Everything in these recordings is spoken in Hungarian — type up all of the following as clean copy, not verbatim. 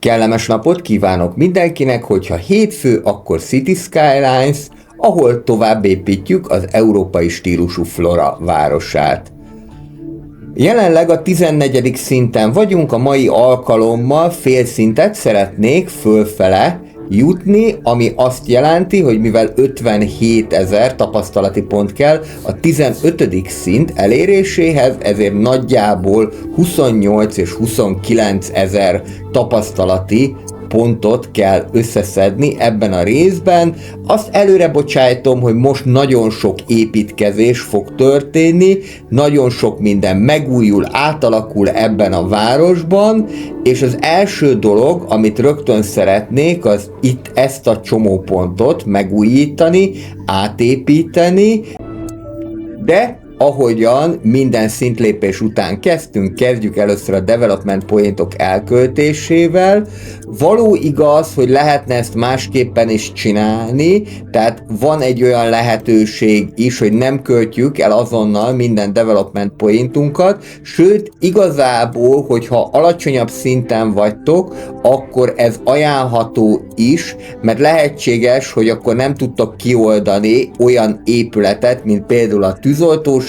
Kellemes napot kívánok mindenkinek, hogyha hétfő, akkor City Skylines, ahol tovább építjük az európai stílusú Flora városát. Jelenleg a 14. szinten vagyunk, a mai alkalommal félszintet szeretnék fölfele jutni, ami azt jelenti, hogy mivel 57 000 tapasztalati pont kell a 15. szint eléréséhez, ezért nagyjából 28 és 29 000 tapasztalati pontot kell összeszedni ebben a részben. Azt előre bocsájtom, hogy most nagyon sok építkezés fog történni, nagyon sok minden megújul, átalakul ebben a városban, és az első dolog, amit rögtön szeretnék, az itt ezt a csomópontot megújítani, átépíteni, de ahogyan minden szintlépés után kezdjük először a development pointok elköltésével. Való igaz, hogy lehetne ezt másképpen is csinálni, tehát van egy olyan lehetőség is, hogy nem költjük el azonnal minden development pointunkat, sőt, igazából, hogyha alacsonyabb szinten vagytok, akkor ez ajánlható is, mert lehetséges, hogy akkor nem tudtok kioldani olyan épületet, mint például a tűzoltós,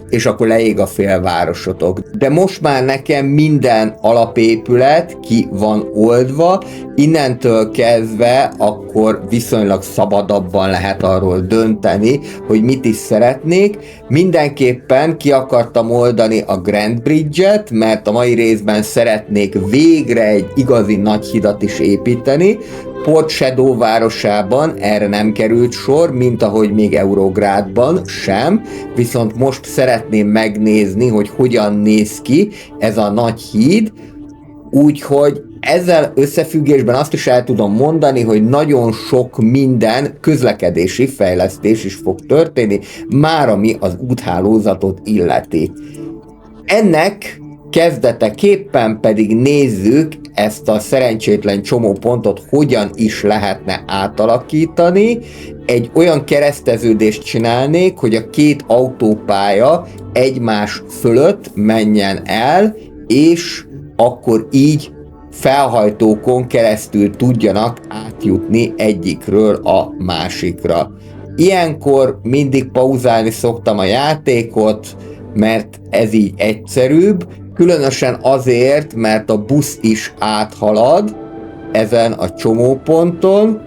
és akkor leég a félvárosotok. De most már nekem minden alapépület ki van oldva, innentől kezdve akkor viszonylag szabadabban lehet arról dönteni, hogy mit is szeretnék. Mindenképpen ki akartam oldani a Grand Bridge-et, mert a mai részben szeretnék végre egy igazi nagy hidat is építeni. Port Shadow városában erre nem került sor, mint ahogy még Eurográdban sem, viszont most szeretném megnézni, hogy hogyan néz ki ez a nagy híd, úgyhogy ezzel összefüggésben azt is el tudom mondani, hogy nagyon sok minden közlekedési fejlesztés is fog történni, már ami az úthálózatot illeti. Ennek kezdeteképpen pedig nézzük ezt a szerencsétlen csomópontot hogyan is lehetne átalakítani. Egy olyan kereszteződést csinálnék, hogy a két autópálya egymás fölött menjen el, és akkor így felhajtókon keresztül tudjanak átjutni egyikről a másikra. Ilyenkor mindig pauzálni szoktam a játékot, mert ez így egyszerűbb, különösen azért, mert a busz is áthalad ezen a csomóponton,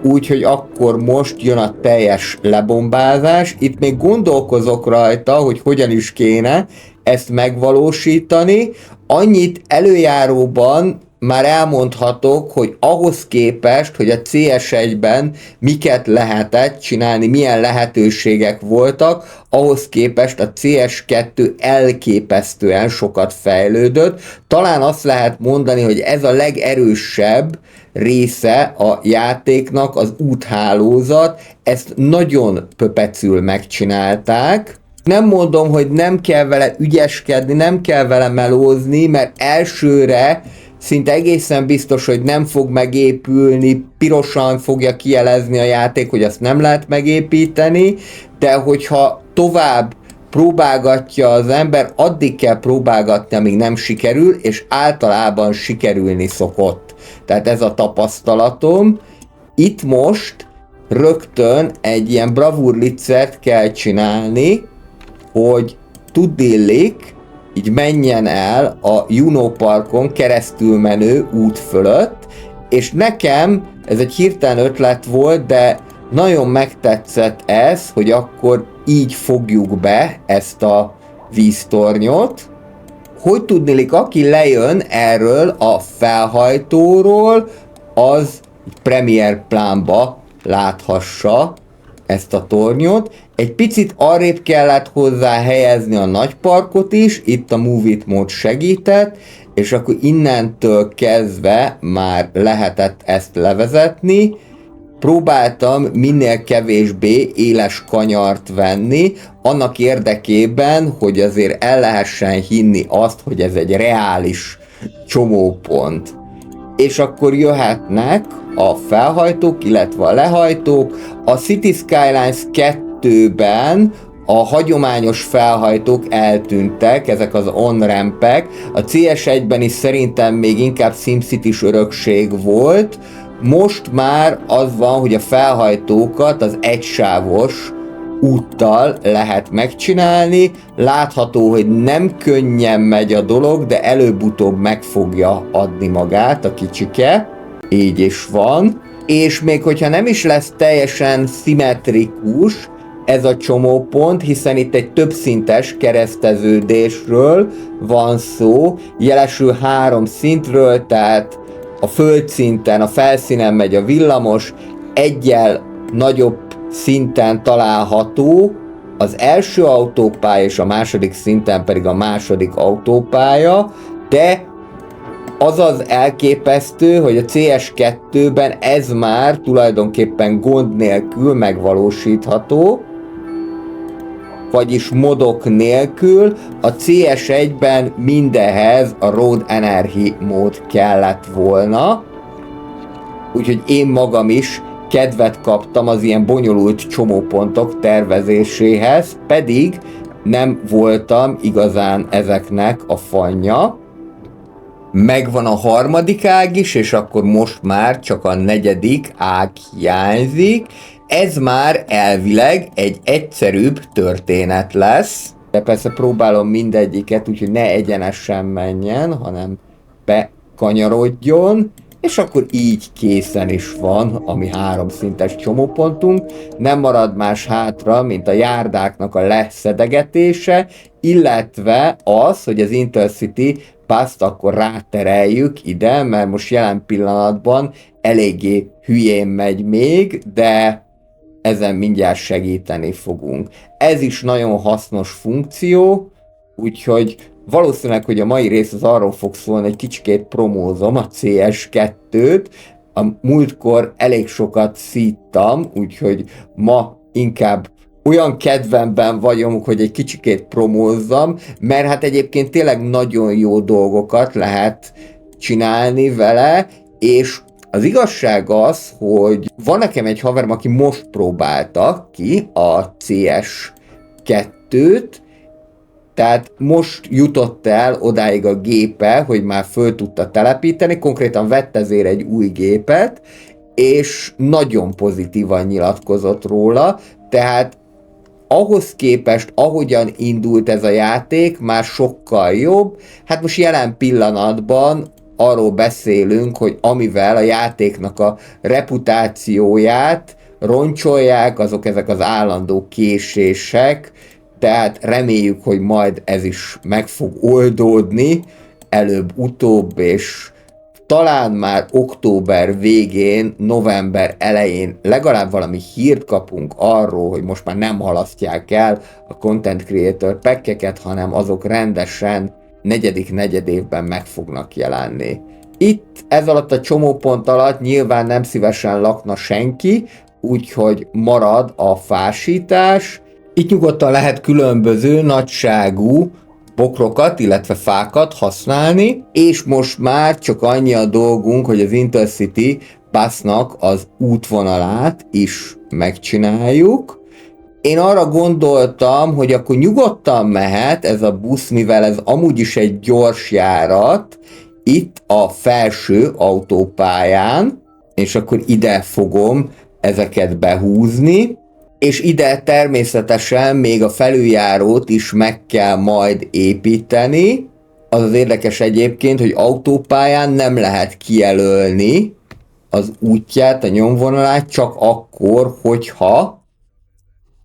úgyhogy akkor most jön a teljes lebombázás. Itt még gondolkozok rajta, hogy hogyan is kéne ezt megvalósítani. Annyit előjáróban már elmondhatok, hogy ahhoz képest, hogy a CS1-ben miket lehetett csinálni, milyen lehetőségek voltak, ahhoz képest a CS2 elképesztően sokat fejlődött. Talán azt lehet mondani, hogy ez a legerősebb része a játéknak az úthálózat, ezt nagyon pöpecül megcsinálták. Nem mondom, hogy nem kell vele ügyeskedni, nem kell vele melózni, mert elsőre szinte egészen biztos, hogy nem fog megépülni, pirosan fogja kijelezni a játék, hogy azt nem lehet megépíteni, de hogyha tovább próbálgatja az ember, addig kell próbálgatni, amíg nem sikerül, és általában sikerülni szokott. Tehát ez a tapasztalatom. Itt most rögtön egy ilyen bravúrlicet kell csinálni, hogy tudillik, így menjen el a Juno Parkon keresztül menő út fölött, és nekem ez egy hirtelen ötlet volt, de nagyon megtetszett ez, hogy akkor így fogjuk be ezt a víztornyot, hogy tudnilik, aki lejön erről a felhajtóról, az Premier plánba láthassa ezt a tornyot. Egy picit arrébb kellett hozzá helyezni a nagy parkot is, itt a Move It mód segített, és akkor innentől kezdve már lehetett ezt levezetni. Próbáltam minél kevésbé éles kanyart venni, annak érdekében, hogy azért el lehessen hinni azt, hogy ez egy reális csomópont. És akkor jöhetnek a felhajtók, illetve a lehajtók. A City Skylines 2-ben a hagyományos felhajtók eltűntek, ezek az on-rampek. A CS1-ben is szerintem még inkább SimCity-s örökség volt. Most már az van, hogy a felhajtókat az egysávos úttal lehet megcsinálni. Látható, hogy nem könnyen megy a dolog, de előbb-utóbb meg fogja adni magát a kicsike. Így is van. És még hogyha nem is lesz teljesen szimmetrikus ez a csomópont, hiszen itt egy többszintes kereszteződésről van szó, jelesül 3 szintről, tehát a földszinten, a felszínen megy a villamos, egyel nagyobb szinten található az első autópálya, és a második szinten pedig a második autópálya, de az az elképesztő, hogy a CS2-ben ez már tulajdonképpen gond nélkül megvalósítható, vagyis modok nélkül. A CS1-ben mindenhez a Road Energy mód kellett volna, úgyhogy én magam is kedvet kaptam az ilyen bonyolult csomópontok tervezéséhez, pedig nem voltam igazán ezeknek a fanja. Megvan a harmadik ág is, és akkor most már csak a negyedik ág hiányzik. Ez már elvileg egy egyszerűbb történet lesz. De persze próbálom mindegyiket, úgyhogy ne egyenesen menjen, hanem bekanyarodjon. És akkor így készen is van a mi 3 szintes csomópontunk. Nem marad más hátra, mint a járdáknak a leszedegetése, illetve az, hogy az Intercity Pass-t akkor rátereljük ide, mert most jelen pillanatban eléggé hülyén megy még, de ezen mindjárt segíteni fogunk. Ez is nagyon hasznos funkció, úgyhogy valószínűleg, hogy a mai rész az arról fog szólni, egy kicsikét promózom a CS2-t. A múltkor elég sokat szíttam, úgyhogy ma inkább olyan kedvemben vagyok, hogy egy kicsikét promózzam, mert hát egyébként tényleg nagyon jó dolgokat lehet csinálni vele, és az igazság az, hogy van nekem egy haverom, aki most próbálta ki a CS2-t, tehát most jutott el odáig a gépe, hogy már föl tudta telepíteni, konkrétan vett ezért egy új gépet, és nagyon pozitívan nyilatkozott róla, tehát ahhoz képest, ahogyan indult ez a játék, már sokkal jobb. Hát most jelen pillanatban arról beszélünk, hogy amivel a játéknak a reputációját roncsolják, azok ezek az állandó késések, tehát reméljük, hogy majd ez is meg fog oldódni előbb-utóbb, és talán már október végén, november elején legalább valami hírt kapunk arról, hogy most már nem halasztják el a Content Creator packeket, hanem azok rendesen negyedik negyedévben meg fognak jelenni. Itt ez alatt a csomópont alatt nyilván nem szívesen lakna senki, úgyhogy marad a fásítás. Itt nyugodtan lehet különböző nagyságú bokrokat, illetve fákat használni, és most már csak annyi a dolgunk, hogy az Intercity Pass-nak az útvonalát is megcsináljuk. Én arra gondoltam, hogy akkor nyugodtan mehet ez a busz, mivel ez amúgy is egy gyors járat, itt a felső autópályán, és akkor ide fogom ezeket behúzni, és ide természetesen még a felüljárót is meg kell majd építeni. Az az érdekes egyébként, hogy autópályán nem lehet kijelölni az útját, a nyomvonalát, csak akkor, hogyha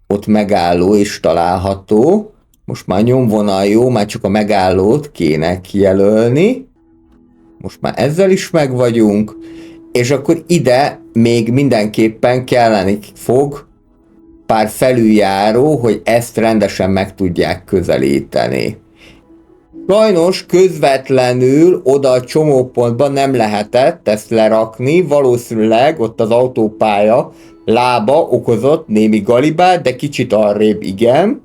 ott megálló is található. Most már nyomvonal jó, már csak a megállót kéne kijelölni. Most már ezzel is meg vagyunk, és akkor ide még mindenképpen kelleni fog pár felüljáró, hogy ezt rendesen meg tudják közelíteni. Sajnos közvetlenül oda a csomópontban nem lehetett ezt lerakni, valószínűleg ott az autópálya lába okozott némi galibát, de kicsit arrébb igen.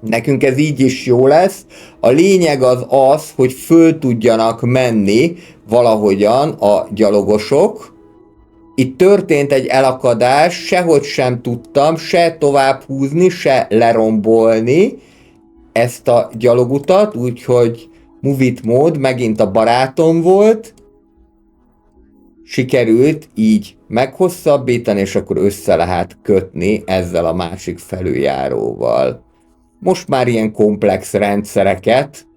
Nekünk ez így is jó lesz. A lényeg az, hogy föl tudjanak menni valahogyan a gyalogosok, itt történt egy elakadás, sehogy sem tudtam se tovább húzni, se lerombolni ezt a gyalogutat, úgyhogy Move It mód megint a barátom volt, sikerült így meghosszabbítani, és akkor össze lehet kötni ezzel a másik felüljáróval. Most már ilyen komplex rendszereket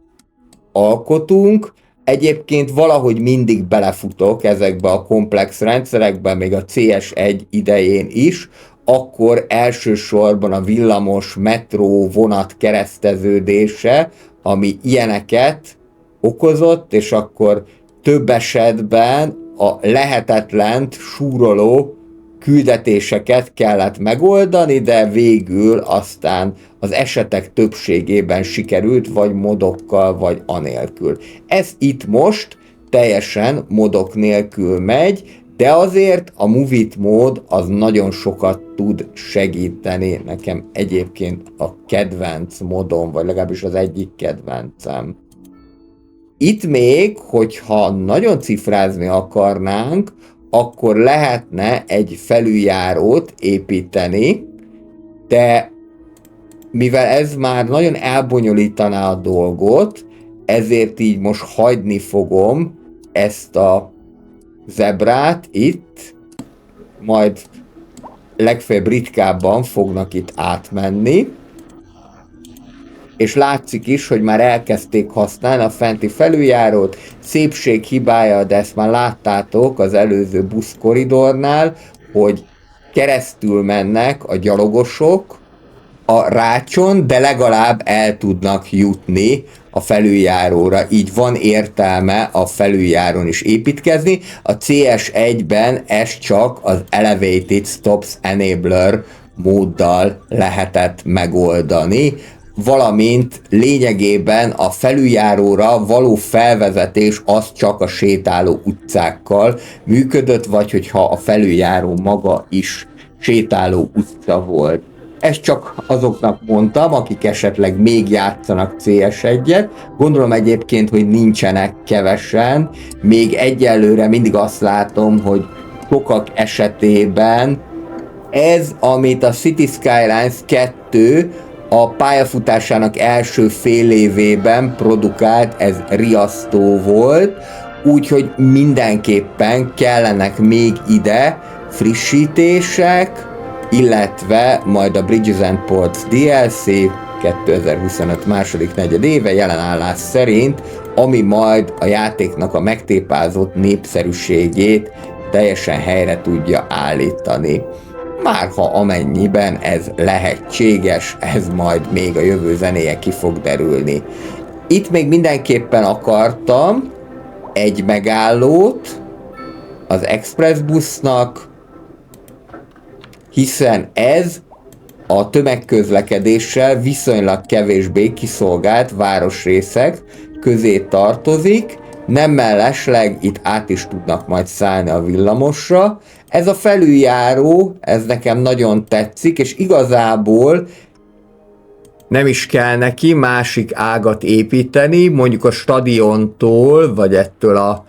alkotunk, egyébként valahogy mindig belefutok ezekbe a komplex rendszerekbe, még a CS1 idején is, akkor elsősorban a villamos, metró, vonat kereszteződése, ami ilyeneket okozott, és akkor több esetben a lehetetlent súroló küldetéseket kellett megoldani, de végül aztán az esetek többségében sikerült, vagy modokkal, vagy anélkül. Ez itt most teljesen modok nélkül megy, de azért a Move It mód az nagyon sokat tud segíteni. Nekem egyébként a kedvenc modom, vagy legalábbis az egyik kedvencem. Itt még, hogyha nagyon cifrázni akarnánk, akkor lehetne egy felüljárót építeni, de mivel ez már nagyon elbonyolítaná a dolgot, ezért így most hagyni fogom ezt a zebrát itt, majd legfeljebb ritkábban fognak itt átmenni, és látszik is, hogy már elkezdték használni a fenti felüljárót, szépség hibája, de ezt már láttátok az előző buszkoridornál, hogy keresztül mennek a gyalogosok a rácson, de legalább el tudnak jutni a felüljáróra, így van értelme a felüljáron is építkezni. A CS1-ben ez csak az Elevated Stops Enabler móddal lehetett megoldani, valamint lényegében a felüljáróra való felvezetés az csak a sétáló utcákkal működött, vagy hogyha a felüljáró maga is sétáló utca volt. Ezt csak azoknak mondtam, akik esetleg még játszanak CS1-et. Gondolom egyébként, hogy nincsenek kevesen. Még egyelőre mindig azt látom, hogy sokak esetében ez, amit a City Skylines 2 a pályafutásának első fél évében produkált, ez riasztó volt, úgyhogy mindenképpen kellenek még ide frissítések, illetve majd a Bridges and Ports DLC 2025 második negyedéve jelenállás szerint, ami majd a játéknak a megtépázott népszerűségét teljesen helyre tudja állítani. Márha amennyiben ez lehetséges, ez majd még a jövő zenéje ki fog derülni. Itt még mindenképpen akartam egy megállót az express busznak, hiszen ez a tömegközlekedéssel viszonylag kevésbé kiszolgált városrészek közé tartozik, nem mellesleg itt át is tudnak majd szállni a villamosra. Ez a felüljáró, ez nekem nagyon tetszik, és igazából nem is kell neki másik ágat építeni, mondjuk a stadiontól, vagy ettől a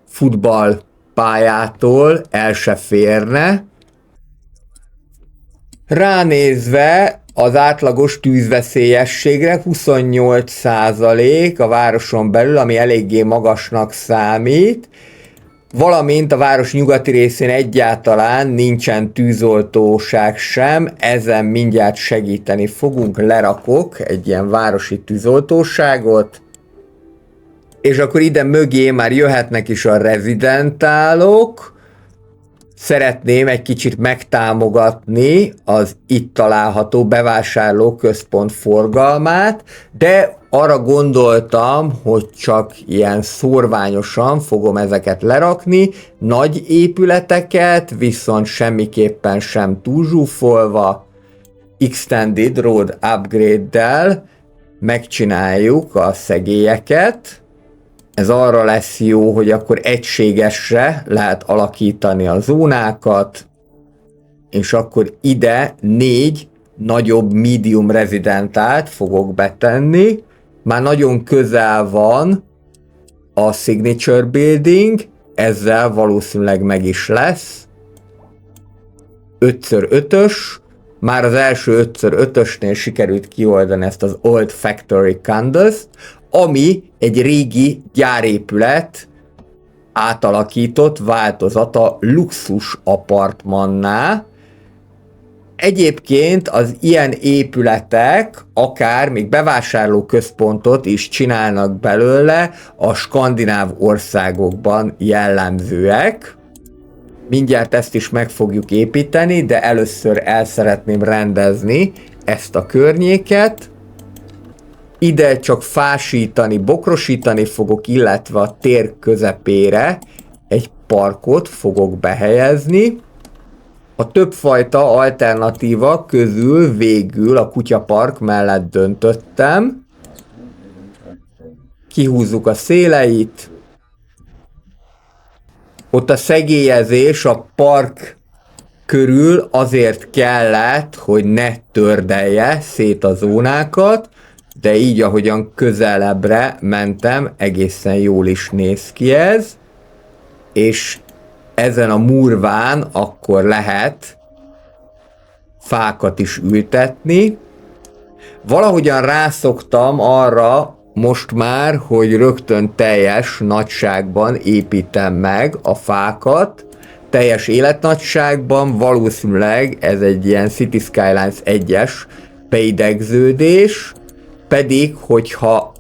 futballpályától el se férne. Ránézve az átlagos tűzveszélyességre 28% a városon belül, ami eléggé magasnak számít, valamint a város nyugati részén egyáltalán nincsen tűzoltóság sem, ezen mindjárt segíteni fogunk, lerakok egy ilyen városi tűzoltóságot, és akkor ide mögé már jöhetnek is a rezidentálok. Szeretném egy kicsit megtámogatni az itt található bevásárlóközpont forgalmát, de arra gondoltam, hogy csak ilyen szórványosan fogom ezeket lerakni, nagy épületeket, viszont semmiképpen sem túlzsúfolva, Extended Road Upgrade-del megcsináljuk a szegélyeket. Ez arra lesz jó, hogy akkor egységesre lehet alakítani a zónákat, és akkor ide 4 nagyobb medium rezidentált fogok betenni. Már nagyon közel van a Signature Building, ezzel valószínűleg meg is lesz. 5x5-ös, már az első 5x5-ösnél sikerült kioldani ezt az Old Factory Condos, ami egy régi gyárépület átalakított változata luxus apartmanná. Egyébként az ilyen épületek akár még bevásárlóközpontot is csinálnak belőle, a skandináv országokban jellemzőek. Mindjárt ezt is meg fogjuk építeni, de először el szeretném rendezni ezt a környéket. Ide csak fásítani, bokrosítani fogok, illetve a tér közepére egy parkot fogok behelyezni. A többfajta alternatíva közül végül a kutyapark mellett döntöttem. Kihúzzuk a széleit. Ott a szegélyezés a park körül azért kellett, hogy ne tördelje szét a zónákat, de így, ahogyan közelebbre mentem, egészen jól is néz ki ez, és ezen a murván akkor lehet fákat is ültetni. Valahogyan rászoktam arra most már, hogy rögtön teljes nagyságban építem meg a fákat, teljes életnagyságban, valószínűleg ez egy ilyen City Skylines 1-es beidegződés, pedig hogyha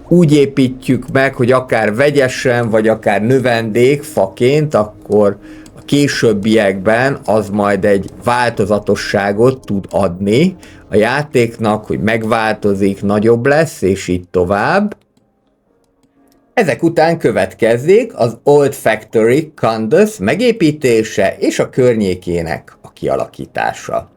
úgy építjük meg, hogy akár vegyesen, vagy akár növendékfaként, akkor a későbbiekben az majd egy változatosságot tud adni a játéknak, hogy megváltozik, nagyobb lesz, és így tovább. Ezek után következik az Old Factory Condos megépítése és a környékének a kialakítása.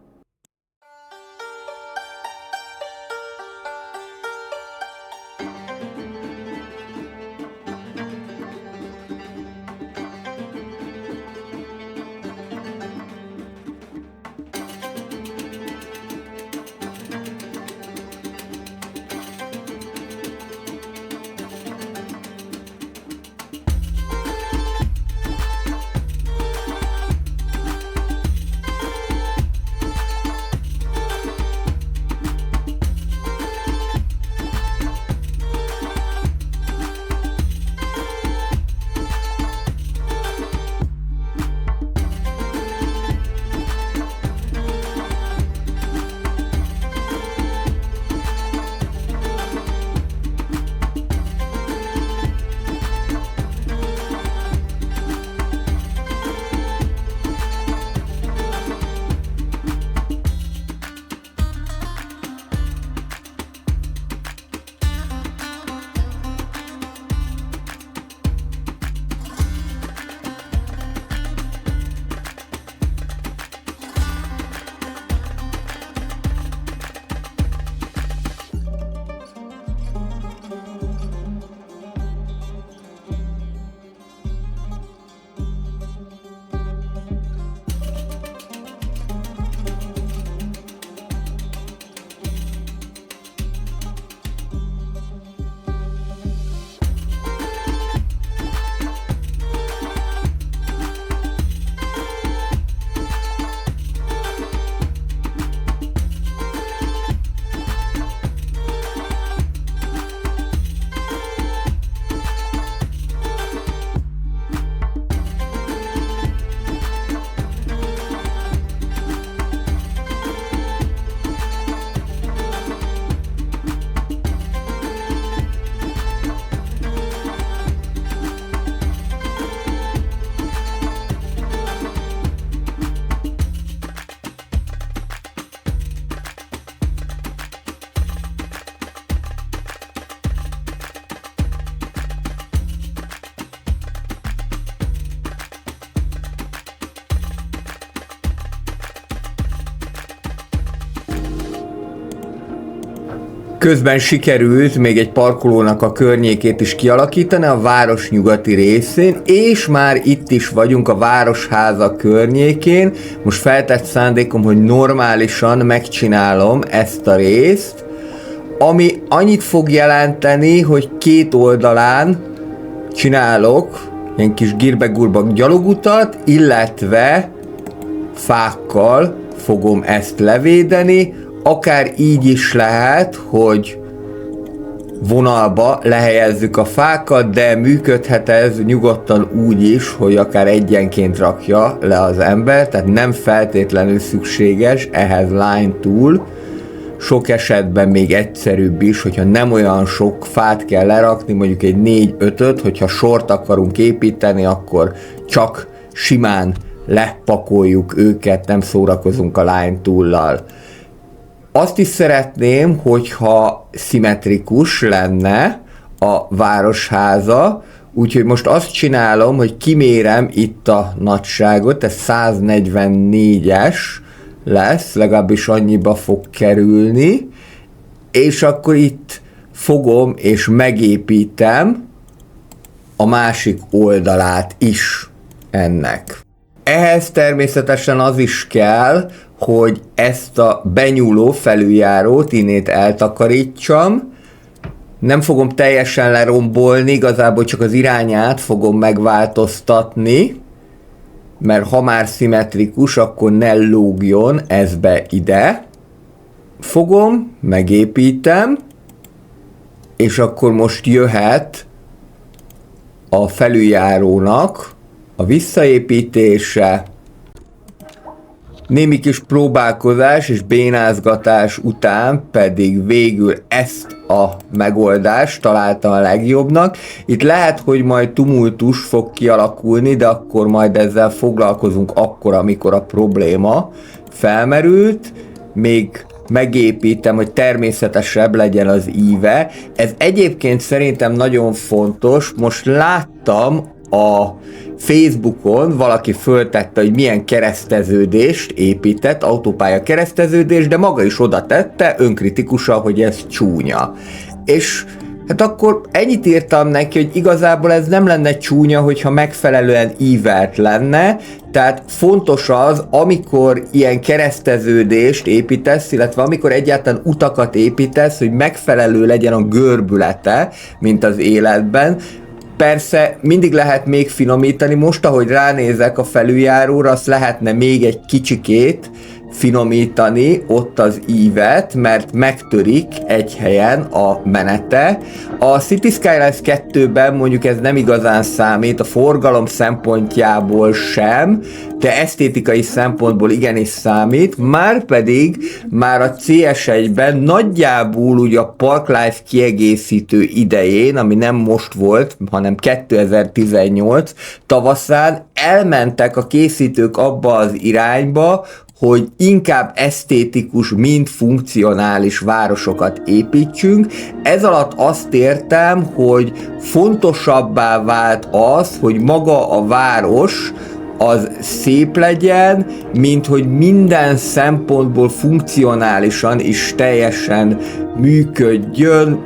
Közben sikerült még egy parkolónak a környékét is kialakítani a város nyugati részén, és már itt is vagyunk a Városháza környékén. Most feltett szándékom, hogy normálisan megcsinálom ezt a részt, ami annyit fog jelenteni, hogy két oldalán csinálok ilyen kis girbegurba gyalogutat, illetve fákkal fogom ezt levédeni, akár így is lehet, hogy vonalba lehelyezzük a fákat, de működhet ez nyugodtan úgy is, hogy akár egyenként rakja le az ember, tehát nem feltétlenül szükséges ehhez line tool. Sok esetben még egyszerűbb is, hogyha nem olyan sok fát kell lerakni, mondjuk egy 4-5-öt, hogyha sort akarunk építeni, akkor csak simán lepakoljuk őket, nem szórakozunk a line tool-lal. Azt is szeretném, hogyha szimmetrikus lenne a városháza, úgyhogy most azt csinálom, hogy kimérem itt a nagyságot, ez 144-es lesz, legalábbis annyiba fog kerülni, és akkor itt fogom és megépítem a másik oldalát is ennek. Ehhez természetesen az is kell, hogy ezt a benyúló felüljárót innét eltakarítsam. Nem fogom teljesen lerombolni, igazából csak az irányát fogom megváltoztatni, mert ha már szimmetrikus, akkor ne lógjon ez be ide. Fogom, megépítem, és akkor most jöhet a felüljárónak a visszaépítése. Némi kis próbálkozás és bénázgatás után pedig végül ezt a megoldást találtam a legjobbnak. Itt lehet, hogy majd tumultus fog kialakulni, de akkor majd ezzel foglalkozunk akkor, amikor a probléma felmerült. Még megépítem, hogy természetesebb legyen az íve. Ez egyébként szerintem nagyon fontos. Most láttam a Facebookon valaki föltette, hogy milyen kereszteződést épített, autópálya kereszteződést, de maga is oda tette önkritikusan, hogy ez csúnya. És hát akkor ennyit írtam neki, hogy igazából ez nem lenne csúnya, hogyha megfelelően ívelt lenne, tehát fontos az, amikor ilyen kereszteződést építesz, illetve amikor egyáltalán utakat építesz, hogy megfelelő legyen a görbülete, mint az életben. Persze mindig lehet még finomítani, most ahogy ránézek a felüljáróra, azt lehetne még egy kicsikét finomítani ott az ívet, mert megtörik egy helyen a menete. A City Skylines 2-ben mondjuk ez nem igazán számít, a forgalom szempontjából sem, de esztétikai szempontból igenis számít, márpedig már a CS1-ben nagyjából ugye a Parklife kiegészítő idején, ami nem most volt, hanem 2018 tavaszán elmentek a készítők abba az irányba, hogy inkább esztétikus, mint funkcionális városokat építsünk. Ez alatt azt értem, hogy fontosabbá vált az, hogy maga a város az szép legyen, mint hogy minden szempontból funkcionálisan is teljesen működjön.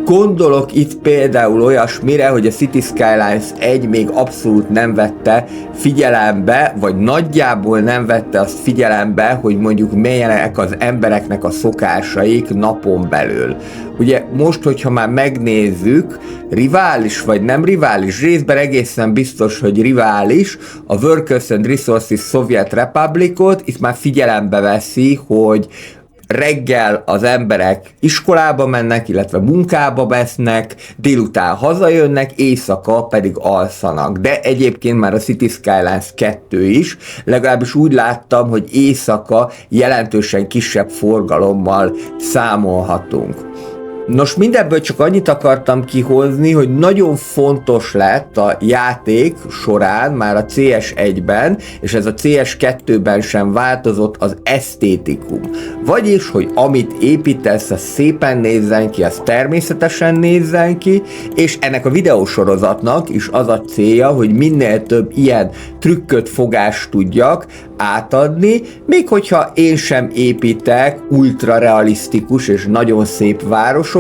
Gondolok itt például olyasmire, hogy a City Skylines 1 még abszolút nem vette figyelembe, vagy nagyjából nem vette azt figyelembe, hogy mondjuk milyenek az embereknek a szokásaik napon belül. Ugye most, hogyha már megnézzük, rivális vagy nem rivális, részben egészen biztos, hogy rivális, a Workers and Resources Soviet Republicot itt már figyelembe veszi, hogy reggel az emberek iskolába mennek, illetve munkába vesznek, délután hazajönnek, éjszaka pedig alszanak. De egyébként már a City Skylines 2 is, legalábbis úgy láttam, hogy éjszaka jelentősen kisebb forgalommal számolhatunk. Nos, mindebből csak annyit akartam kihozni, hogy nagyon fontos lett a játék során, már a CS1-ben, és ez a CS2-ben sem változott, az esztétikum. Vagyis, hogy amit építesz, az szépen nézzen ki, az természetesen nézzen ki, és ennek a videósorozatnak is az a célja, hogy minél több ilyen trükköt, fogást tudjak átadni, még hogyha én sem építek ultra realisztikus és nagyon szép városokat,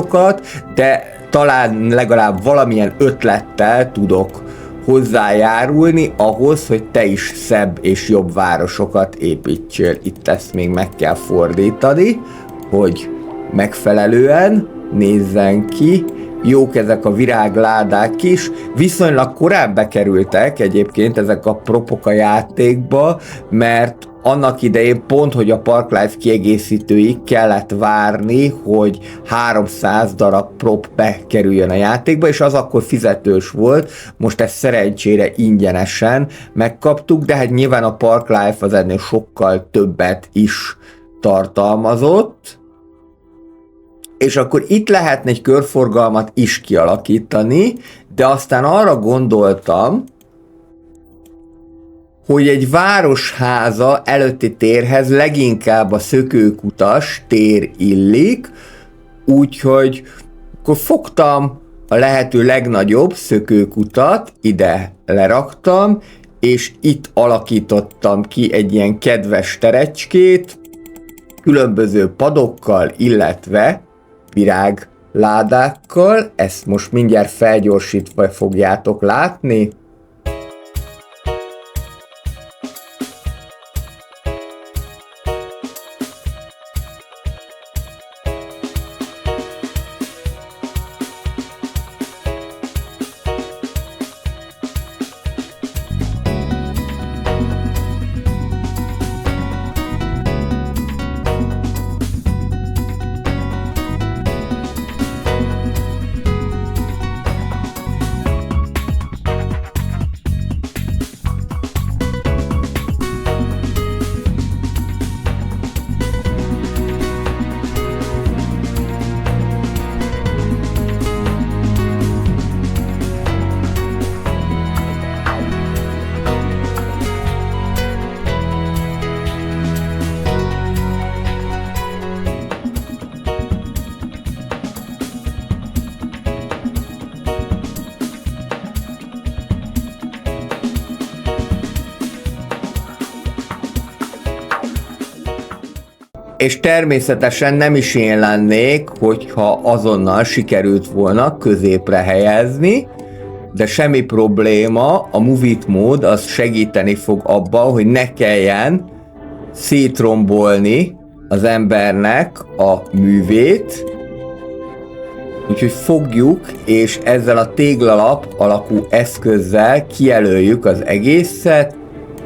de talán legalább valamilyen ötlettel tudok hozzájárulni ahhoz, hogy te is szebb és jobb városokat építsél. Itt ezt még meg kell fordítani, hogy megfelelően nézzen ki, jók ezek a virágládák is. Viszonylag korán bekerültek egyébként ezek a propok a játékba, mert annak idején pont, hogy a Park-Life kiegészítőig kellett várni, hogy 300 darab prop bekerüljön a játékba, és az akkor fizetős volt, most ezt szerencsére ingyenesen megkaptuk, de hát nyilván a Park-Life az ennél sokkal többet is tartalmazott, és akkor itt lehetne egy körforgalmat is kialakítani, de aztán arra gondoltam, hogy egy városháza előtti térhez leginkább a szökőkutas tér illik, úgyhogy akkor fogtam a lehető legnagyobb szökőkutat, ide leraktam, és itt alakítottam ki egy ilyen kedves terecskét, különböző padokkal, illetve virágládákkal. Ezt most mindjárt felgyorsítva fogjátok látni. És természetesen nem is én lennék, hogyha azonnal sikerült volna középre helyezni, de semmi probléma, a Move It mód az segíteni fog abba, hogy ne kelljen szétrombolni az embernek a művét. Úgyhogy fogjuk, és ezzel a téglalap alakú eszközzel kijelöljük az egészet,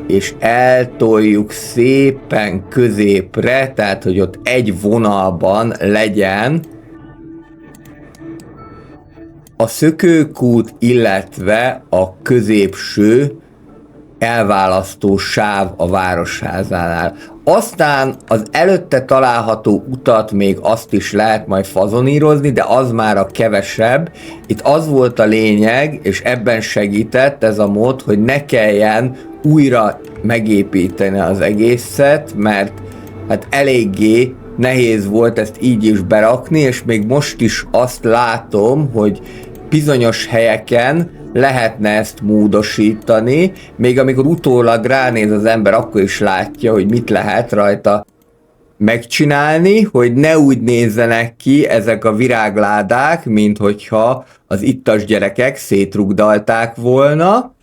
és eltoljuk szépen középre, tehát hogy ott egy vonalban legyen a szökőkút, illetve a középső elválasztó sáv a városházánál. Aztán az előtte található utat még azt is lehet majd fazonírozni, de az már a kevesebb. Itt az volt a lényeg, és ebben segített ez a mód, hogy ne kelljen újra megépíteni az egészet, mert hát eléggé nehéz volt ezt így is berakni, és még most is azt látom, hogy bizonyos helyeken lehetne ezt módosítani, még amikor utólag ránéz az ember, akkor is látja, hogy mit lehet rajta megcsinálni, hogy ne úgy nézzenek ki ezek a virágládák, mint hogyha az ittas gyerekek szétrugdalták volna.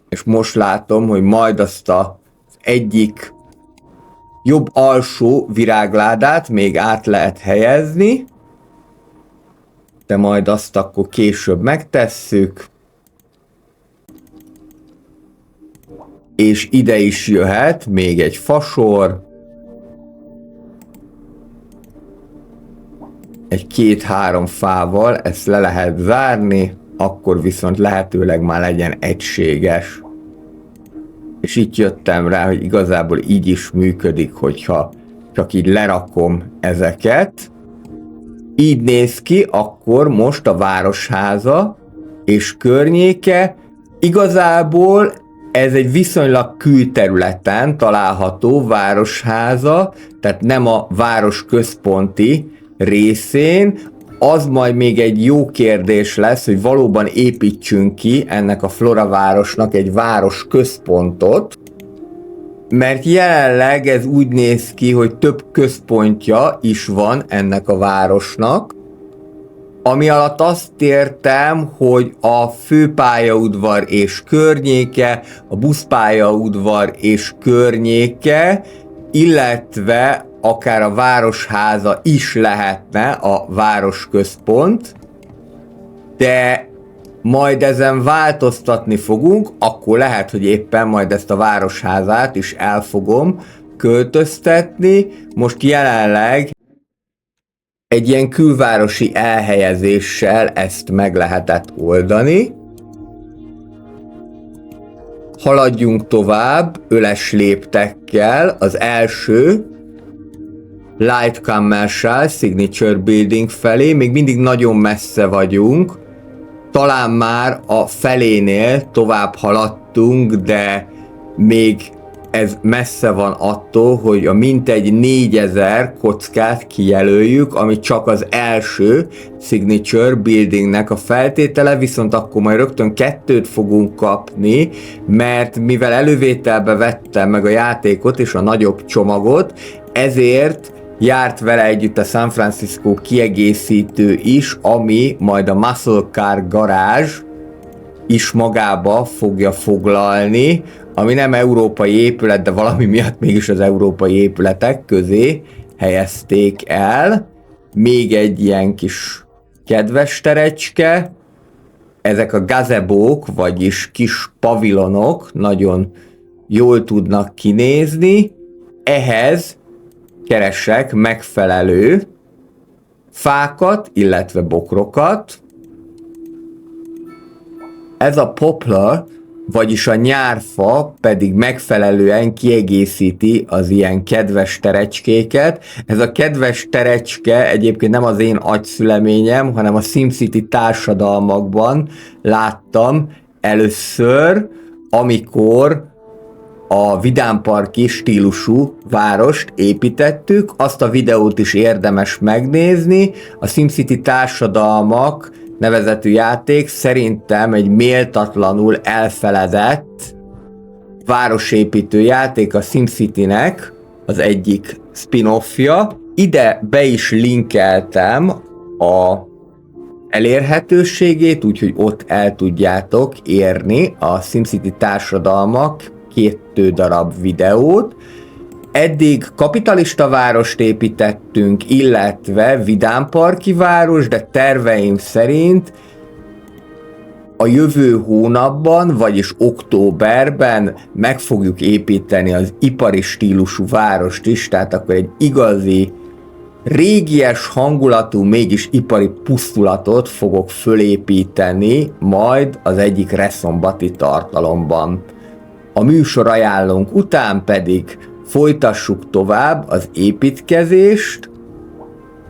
És most látom, hogy majd azt az egyik jobb alsó virágládát még át lehet helyezni, de majd azt akkor később megtesszük. És ide is jöhet még egy fasor, egy 2-3 fával, ezt le lehet zárni, akkor viszont lehetőleg már legyen egységes. És itt jöttem rá, hogy igazából így is működik, hogyha csak így lerakom ezeket. Így néz ki akkor most a városháza és környéke. Igazából ez egy viszonylag külterületen található városháza, tehát nem a város központi részén. Az majd még egy jó kérdés lesz, hogy valóban építsünk ki ennek a Flora városnak egy város központot, mert jelenleg ez úgy néz ki, hogy több központja is van ennek a városnak, ami alatt azt értem, hogy a főpályaudvar és környéke, a buszpályaudvar és környéke, illetve akár a városháza is lehetne a városközpont, de majd ezen változtatni fogunk, akkor lehet, hogy éppen majd ezt a városházát is el fogom költöztetni. Most jelenleg egy ilyen külvárosi elhelyezéssel ezt meg lehetett oldani. Haladjunk tovább öles léptekkel. Az első Light Commercial Signature Building felé, még mindig nagyon messze vagyunk. Talán már a felénél tovább haladtunk, de még ez messze van attól, hogy a mintegy 4000 kockát kijelöljük, ami csak az első Signature Buildingnek a feltétele, viszont akkor majd rögtön 2 fogunk kapni, mert mivel elővételbe vettem meg a játékot és a nagyobb csomagot, ezért járt vele együtt a San Francisco kiegészítő is, ami majd a Muscle Car Garage is magába fogja foglalni, ami nem európai épület, de valami miatt mégis az európai épületek közé helyezték el. Még egy ilyen kis kedves terecske, ezek a gazebók, vagyis kis pavilonok nagyon jól tudnak kinézni, ehhez keresek megfelelő fákat, illetve bokrokat. Ez a poplar, vagyis a nyárfa pedig megfelelően kiegészíti az ilyen kedves terecskéket. Ez a kedves terecske egyébként nem az én agyszüleményem, hanem a SimCity társadalmakban láttam először, amikor a vidámparki stílusú várost építettük. Azt a videót is érdemes megnézni. A SimCity társadalmak nevezetű játék szerintem egy méltatlanul elfeledett városépítő játék a SimCity-nek, az egyik spin-offja. Ide be is linkeltem a elérhetőségét, úgyhogy ott el tudjátok érni a SimCity társadalmak 2 darab videót. Eddig kapitalista várost építettünk, illetve vidámparki város, de terveim szerint a jövő hónapban, vagyis októberben meg fogjuk építeni az ipari stílusú várost is, tehát akkor egy igazi, régies hangulatú, mégis ipari pusztulatot fogok fölépíteni majd az egyik reszombati tartalomban. A műsor ajánlónk után pedig folytassuk tovább az építkezést,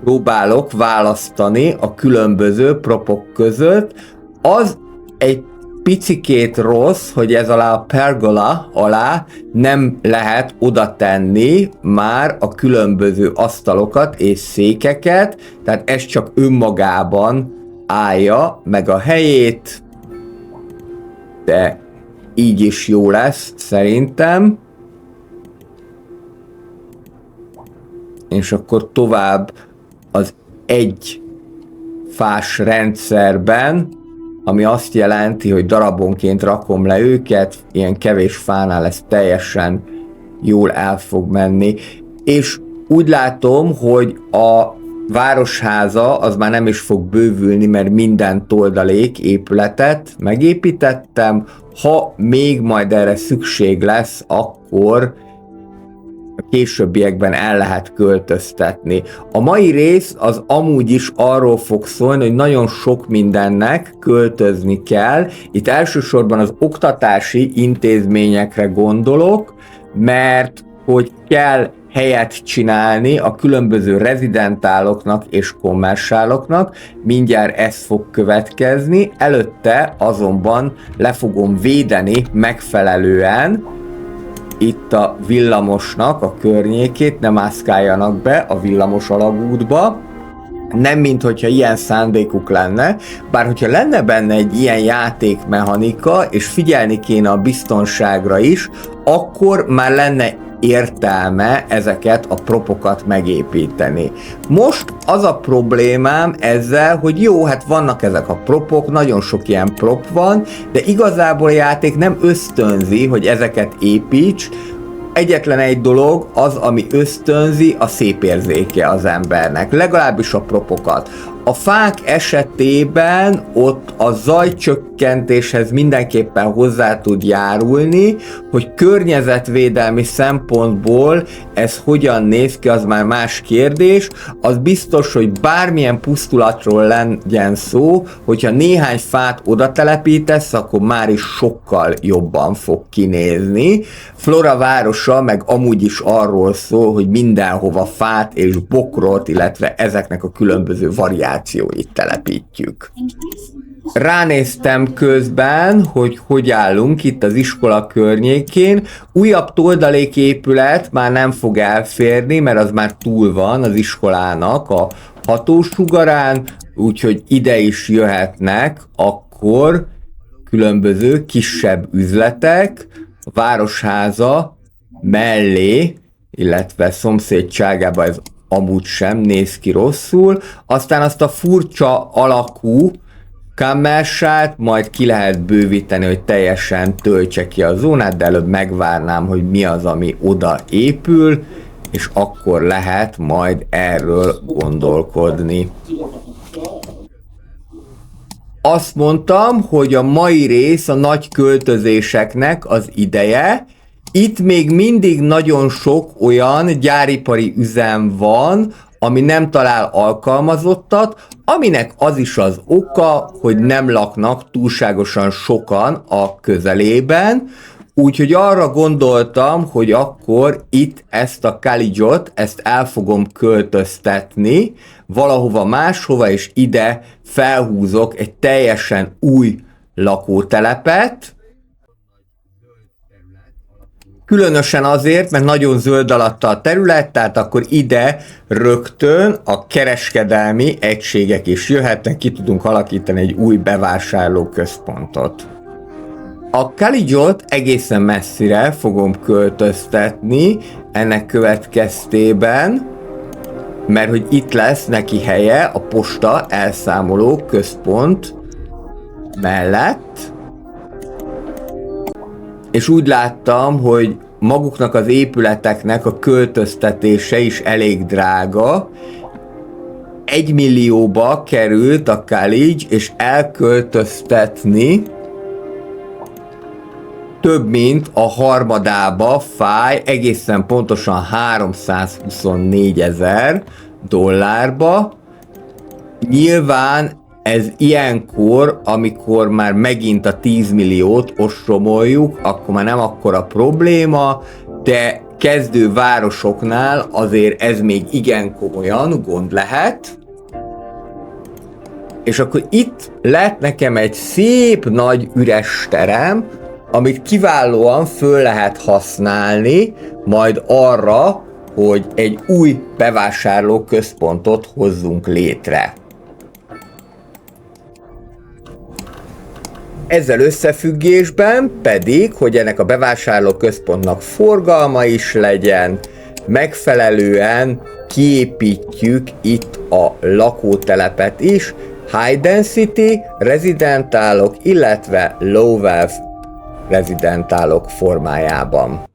próbálok választani a különböző propok között. Az egy picikét rossz, hogy ez alá a pergola alá nem lehet oda tenni már a különböző asztalokat és székeket, tehát ez csak önmagában állja meg a helyét, de így is jó lesz szerintem. És akkor tovább az egy fás rendszerben, ami azt jelenti, hogy darabonként rakom le őket, ilyen kevés fánál ez teljesen jól el fog menni. És úgy látom, hogy a városháza az már nem is fog bővülni, mert minden toldalék épületet megépítettem. Ha még majd erre szükség lesz, akkor a későbbiekben el lehet költöztetni. A mai rész az amúgy is arról fog szólni, hogy nagyon sok mindennek költözni kell. Itt elsősorban az oktatási intézményekre gondolok, mert hogy kell helyet csinálni a különböző rezidentáloknak és kommersáloknak, mindjárt ez fog következni, előtte azonban le fogom védeni megfelelően itt a villamosnak a környékét, ne mászkáljanak be a villamos alagútba, nem mint hogyha ilyen szándékuk lenne, bár hogyha lenne benne egy ilyen játékmechanika, és figyelni kéne a biztonságra is, akkor már lenne értelme ezeket a propokat megépíteni. Most az a problémám ezzel, hogy jó, hát vannak ezek a propok, nagyon sok ilyen prop van, de igazából a játék nem ösztönzi, hogy ezeket építs, egyetlen egy dolog az, ami ösztönzi a szép érzéke az embernek, legalábbis a propokat. A fák esetében ott a zajcsökkentéshez mindenképpen hozzá tud járulni, hogy környezetvédelmi szempontból ez hogyan néz ki, az már más kérdés. Az biztos, hogy bármilyen pusztulatról legyen szó, hogyha néhány fát oda telepítesz, akkor már is sokkal jobban fog kinézni. Flora városa meg amúgy is arról szól, hogy mindenhova fát és bokrot, illetve ezeknek a különböző variációit telepítjük. Ránéztem közben, hogy állunk itt az iskola környékén. Újabb toldaléképület már nem fog elférni, mert az már túl van az iskolának a hatósugarán, úgyhogy ide is jöhetnek akkor különböző kisebb üzletek, a városháza mellé, illetve szomszédságában ez amúgy sem néz ki rosszul. Aztán azt a furcsa alakú commercialt majd ki lehet bővíteni, hogy teljesen töltse ki a zónát, de előbb megvárnám, hogy mi az, ami oda épül, és akkor lehet majd erről gondolkodni. Azt mondtam, hogy a mai rész a nagy költözéseknek az ideje. Itt még mindig nagyon sok olyan gyáripari üzem van, ami nem talál alkalmazottat, aminek az is az oka, hogy nem laknak túlságosan sokan a közelében, úgyhogy arra gondoltam, hogy akkor itt ezt a Caligot, ezt el fogom költöztetni valahova máshova, és ide felhúzok egy teljesen új lakótelepet. Különösen azért, mert nagyon zöld alatta a terület, tehát akkor ide rögtön a kereskedelmi egységek is jöhetnek, ki tudunk alakítani egy új bevásárlóközpontot. A Caligot egészen messzire fogom költöztetni ennek következtében, mert hogy itt lesz neki helye a posta elszámoló központ mellett, és úgy láttam, hogy maguknak az épületeknek a költöztetése is elég drága. 1 millióba került a College, és elköltöztetni több mint a harmadába fáj, egészen pontosan 324 000 dollárba. Nyilván ez ilyenkor, amikor már megint a 10 milliót ostromoljuk, akkor már nem akkora probléma, de kezdő városoknál azért ez még igen komolyan gond lehet. És akkor itt lett nekem egy szép nagy üres terem, amit kiválóan föl lehet használni, majd arra, hogy egy új bevásárlóközpontot hozzunk létre. Ezzel összefüggésben pedig, hogy ennek a bevásárlóközpontnak forgalma is legyen, megfelelően kiépítjük itt a lakótelepet is, high density rezidentálok, illetve low wealth rezidentálok formájában.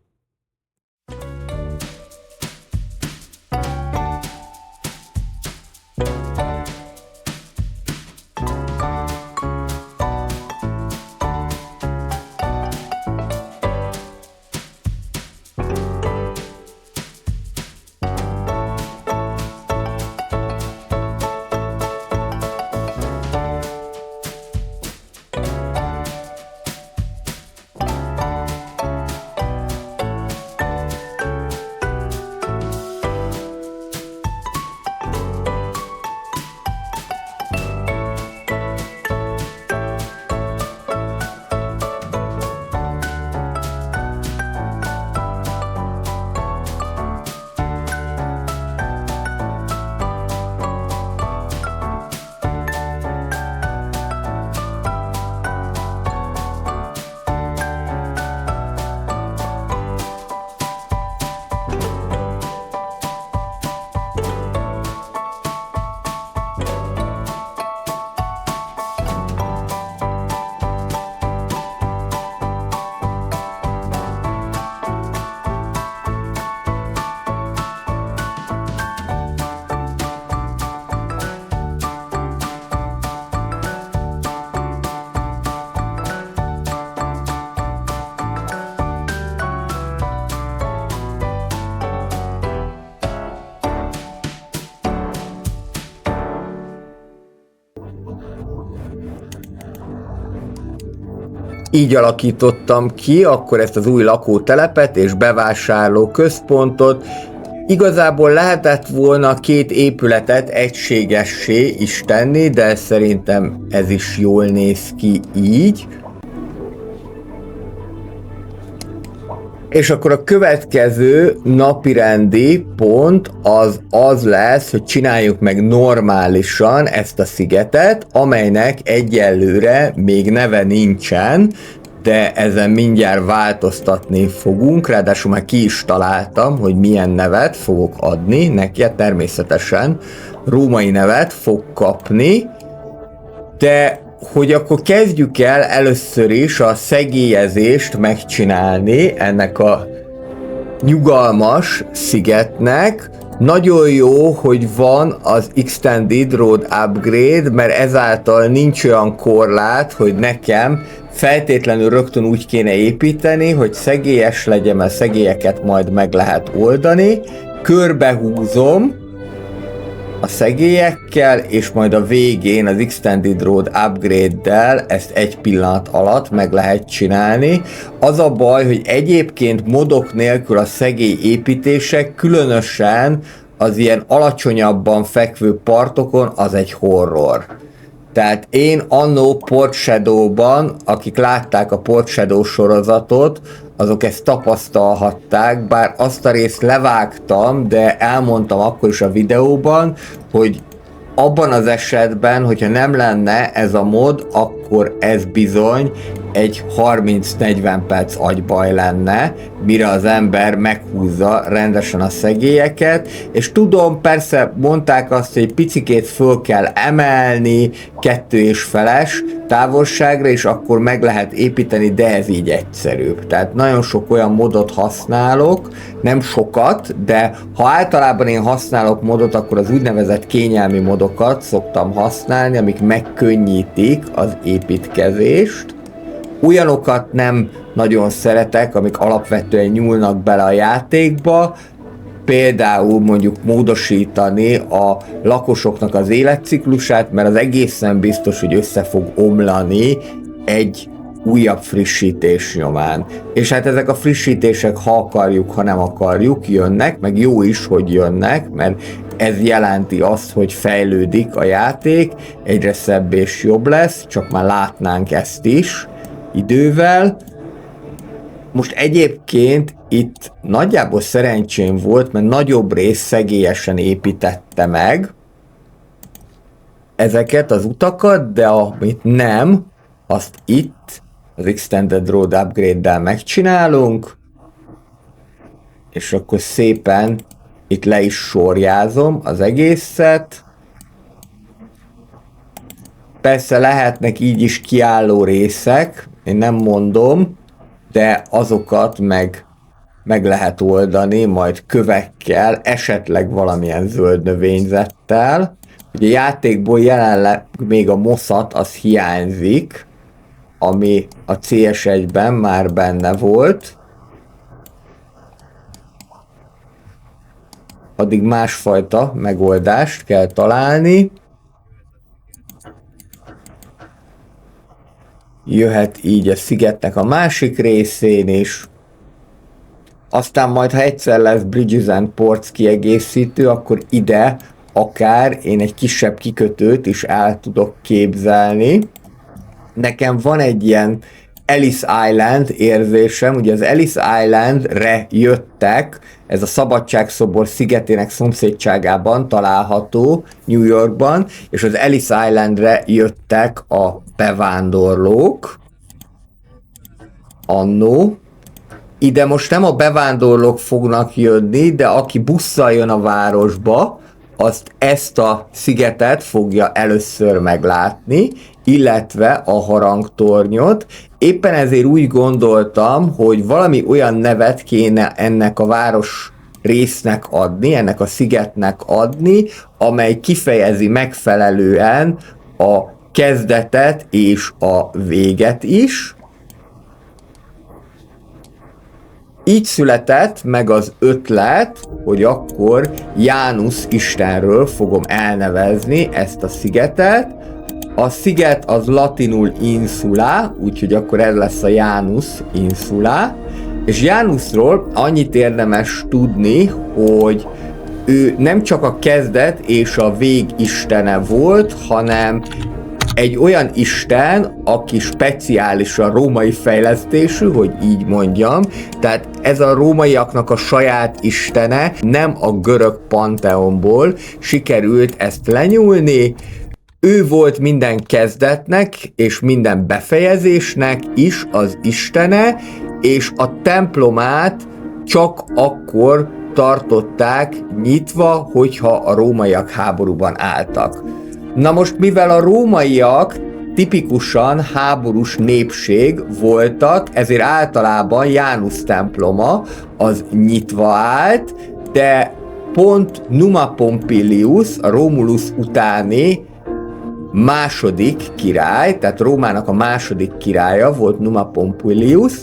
így alakítottam ki akkor ezt az új lakótelepet és bevásárló központot. Igazából lehetett volna két épületet egységessé is tenni, de szerintem ez is jól néz ki így. És akkor a következő napirendi pont az lesz, hogy csináljuk meg normálisan ezt a szigetet, amelynek egyelőre még neve nincsen, de ezen mindjárt változtatni fogunk, ráadásul már ki is találtam, hogy milyen nevet fogok adni, neki természetesen római nevet fog kapni, de hogy akkor kezdjük el először is a szegélyezést megcsinálni ennek a nyugalmas szigetnek. Nagyon jó, hogy van az Extended Road Upgrade, mert ezáltal nincs olyan korlát, hogy nekem feltétlenül rögtön úgy kéne építeni, hogy szegélyes legyen, mert szegélyeket majd meg lehet oldani. Körbehúzom a szegélyekkel, és majd a végén az Extended Road Upgrade-del ezt egy pillanat alatt meg lehet csinálni. Az a baj, hogy egyébként modok nélkül a szegély építések, különösen az ilyen alacsonyabban fekvő partokon, az egy horror. Tehát én annó Port Shadow-ban, akik látták a Port Shadow sorozatot, azok ezt tapasztalhatták, bár azt a részt levágtam, de elmondtam akkor is a videóban, hogy abban az esetben, hogyha nem lenne ez a mod, akkor ez bizony egy 30-40 perc agybaj lenne, mire az ember meghúzza rendesen a szegélyeket, és tudom, persze mondták azt, hogy picikét föl kell emelni, 2,5-es távolságra, és akkor meg lehet építeni, de ez így egyszerűbb. Tehát nagyon sok olyan modot használok, nem sokat, de ha általában én használok modot, akkor az úgynevezett kényelmi modokat szoktam használni, amik megkönnyítik az építkezést. Olyanokat nem nagyon szeretek, amik alapvetően nyúlnak bele a játékba, például mondjuk módosítani a lakosoknak az életciklusát, mert az egészen biztos, hogy össze fog omlani egy újabb frissítés nyomán. És hát ezek a frissítések, ha akarjuk, ha nem akarjuk, jönnek, meg jó is, hogy jönnek, mert ez jelenti azt, hogy fejlődik a játék, egyre szebb és jobb lesz, csak már látnánk ezt is idővel. Most egyébként itt nagyjából szerencsém volt, mert nagyobb rész szegélyesen építette meg ezeket az utakat, de amit nem, azt itt az Extended Road Upgrade-del megcsinálunk, és akkor szépen itt le is sorjázom az egészet. Persze lehetnek így is kiálló részek, én nem mondom, de azokat meg lehet oldani, majd kövekkel, esetleg valamilyen zöld növényzettel. Ugye a játékból jelenleg még a moszat az hiányzik, ami a CS1-ben már benne volt. Addig másfajta megoldást kell találni. Jöhet így a szigetnek a másik részén is. Aztán majd, ha egyszer lesz Bridges and Ports kiegészítő, akkor ide akár én egy kisebb kikötőt is el tudok képzelni. Nekem van egy ilyen Ellis Island érzésem, ugye az Ellis Islandre jöttek, ez a Szabadságszobor szigetének szomszédságában található New Yorkban, és az Ellis Islandre jöttek a bevándorlók annó. Ide most nem a bevándorlók fognak jönni, de aki busszal jön a városba, azt ezt a szigetet fogja először meglátni, illetve a harangtornyot. Éppen ezért úgy gondoltam, hogy valami olyan nevet kéne ennek a város résznek adni, ennek a szigetnek adni, amely kifejezi megfelelően a kezdetet és a véget is. Így született meg az ötlet, hogy akkor Jánusz istenről fogom elnevezni ezt a szigetet, A sziget az latinul insula, úgyhogy akkor ez lesz a Janus insula, és Janusról annyit érdemes tudni, hogy ő nem csak a kezdet és a vég istene volt, hanem egy olyan isten, aki speciálisan római fejlesztésű, hogy így mondjam, tehát ez a rómaiaknak a saját istene, nem a görög panteonból sikerült ezt lenyúlni. Ő volt minden kezdetnek és minden befejezésnek is az istene, és a templomát csak akkor tartották nyitva, hogyha a rómaiak háborúban álltak. Na most, mivel a rómaiak tipikusan háborús népség voltak, ezért általában Janus temploma az nyitva állt, de pont Numa Pompilius, a Romulus utáni második király, tehát Rómának a második királya volt Numa Pompilius,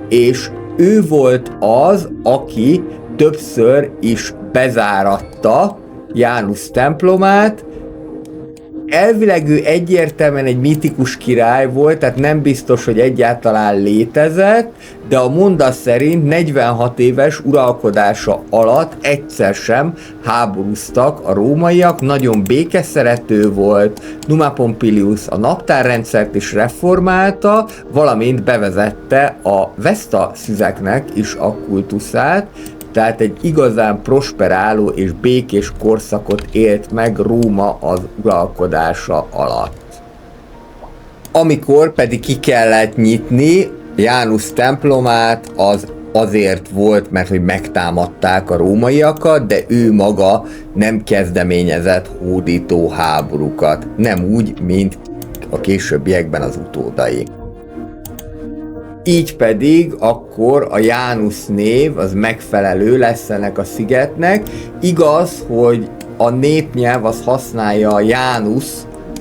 és ő volt az, aki többször is bezáratta Janus templomát. Elvileg ő egyértelműen egy mítikus király volt, tehát nem biztos, hogy egyáltalán létezett, de a mondat szerint 46 éves uralkodása alatt egyszer sem háborúztak a rómaiak, nagyon békeszerető volt, Numa Pompilius a naptárrendszert is reformálta, valamint bevezette a Vesta szüzeknek is a kultuszát, tehát egy igazán prosperáló és békés korszakot élt meg Róma az uralkodása alatt. Amikor pedig ki kellett nyitni Janus templomát, az azért volt, mert hogy megtámadták a rómaiakat, de ő maga nem kezdeményezett hódító háborúkat. Nem úgy, mint a későbbiekben az utódai. Így pedig akkor a Janus név az megfelelő lesz ennek a szigetnek. Igaz, hogy a népnyelv az használja a Janus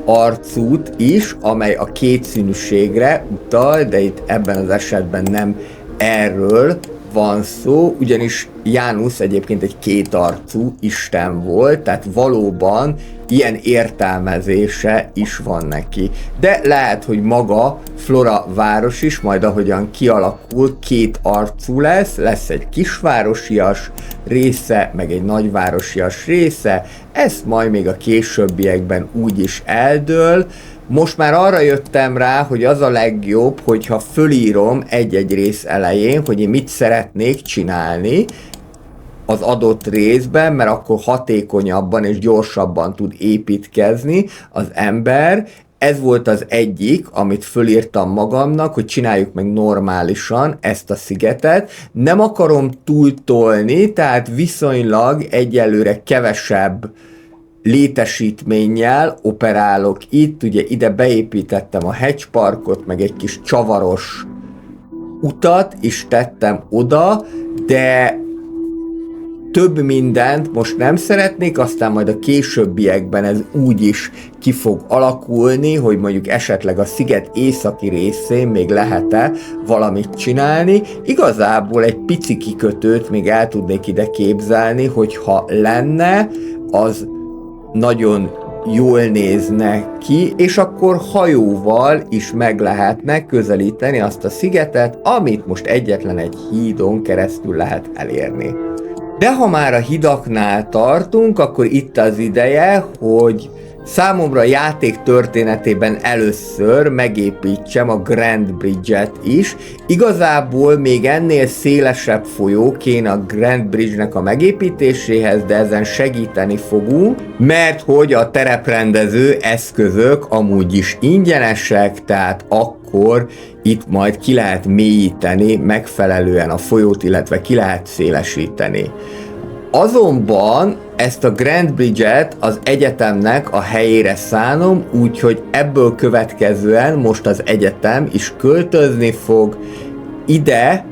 arcút is, amely a kétszínűségre utal, de itt ebben az esetben nem erről van szó, ugyanis Janus egyébként egy kétarcú isten volt, tehát valóban ilyen értelmezése is van neki. De lehet, hogy maga Flora város is, majd ahogyan kialakul, két arcú lesz egy kisvárosias része, meg egy nagyvárosias része, ezt majd még a későbbiekben úgy is eldől. Most már arra jöttem rá, hogy az a legjobb, hogyha fölírom egy-egy rész elején, hogy én mit szeretnék csinálni az adott részben, mert akkor hatékonyabban és gyorsabban tud építkezni az ember. Ez volt az egyik, amit fölírtam magamnak, hogy csináljuk meg normálisan ezt a szigetet. Nem akarom túltolni, tehát viszonylag egyelőre kevesebb létesítménnyel operálok itt, ugye ide beépítettem a hegyparkot, meg egy kis csavaros utat is tettem oda, de több mindent most nem szeretnék, aztán majd a későbbiekben ez úgy is ki fog alakulni, hogy mondjuk esetleg a sziget északi részén még lehet-e valamit csinálni. Igazából egy pici kikötőt még el tudnék ide képzelni, hogyha lenne, az nagyon jól nézne ki, és akkor hajóval is meg lehetne közelíteni azt a szigetet, amit most egyetlen egy hídon keresztül lehet elérni. De ha már a hidaknál tartunk, akkor itt az ideje, hogy számomra a játék történetében először megépítsem a Grand Bridge-et is. Igazából még ennél szélesebb folyó kéne a Grand Bridge-nek a megépítéséhez, de ezen segíteni fogunk, mert hogy a tereprendező eszközök amúgy is ingyenesek, tehát akkor itt majd ki lehet mélyíteni megfelelően a folyót, illetve ki lehet szélesíteni. Azonban ezt a Grand Bridge-et az egyetemnek a helyére szánom, úgyhogy ebből következően most az egyetem is költözni fog. Ide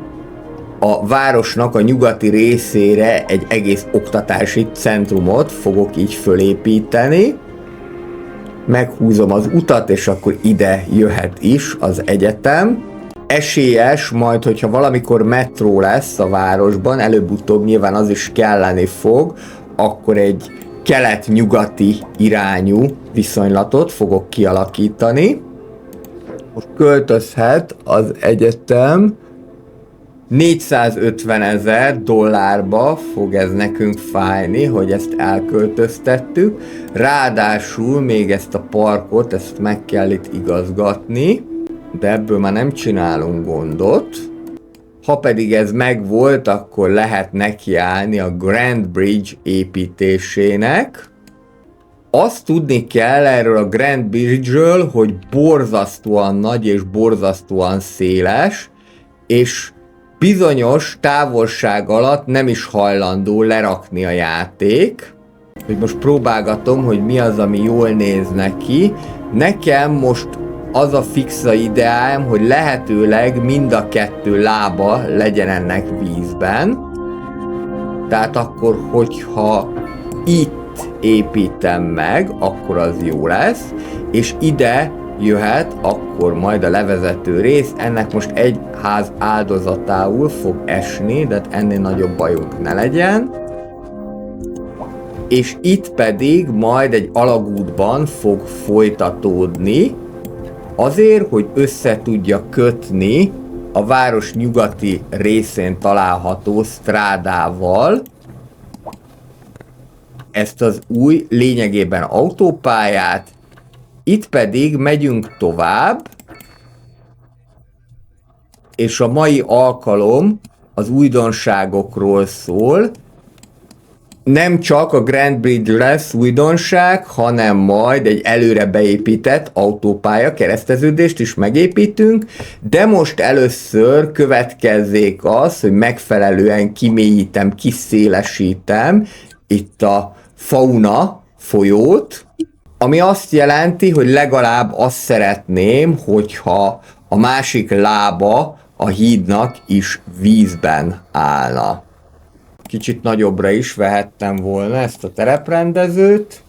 a városnak a nyugati részére egy egész oktatási centrumot fogok így fölépíteni. Meghúzom az utat, és akkor ide jöhet is az egyetem. Esélyes majd, hogyha valamikor metró lesz a városban, előbb-utóbb nyilván az is kelleni fog, akkor egy kelet-nyugati irányú viszonylatot fogok kialakítani. Most költözhet az egyetem, $450,000 fog ez nekünk fájni, hogy ezt elköltöztettük. Ráadásul még ezt a parkot, ezt meg kell itt igazgatni, de ebből már nem csinálunk gondot. Ha pedig ez megvolt, akkor lehet nekiállni a Grand Bridge építésének. Azt tudni kell erről a Grand Bridge-ről, hogy borzasztóan nagy és borzasztóan széles, és bizonyos távolság alatt nem is hajlandó lerakni a játék. Hogy most próbálgatom, hogy mi az, ami jól néz neki. Nekem most az a fixa ideám, hogy lehetőleg mind a kettő lába legyen ennek vízben. Tehát akkor, hogyha itt építem meg, akkor az jó lesz, és ide jöhet akkor majd a levezető rész, ennek most egy ház áldozatául fog esni, de ennél nagyobb bajunk ne legyen. És itt pedig majd egy alagútban fog folytatódni, azért, hogy össze tudja kötni a város nyugati részén található strádával ezt az új, lényegében autópályát. Itt pedig megyünk tovább, és a mai alkalom az újdonságokról szól. Nem csak a Grand Bridge lesz újdonság, hanem majd egy előre beépített autópálya kereszteződést is megépítünk, de most először következzék az, hogy megfelelően kimélyítem, kiszélesítem itt a Fauna folyót, ami azt jelenti, hogy legalább azt szeretném, hogyha a másik lába a hídnak is vízben állna. Kicsit nagyobbra is vehettem volna ezt a tereprendezőt.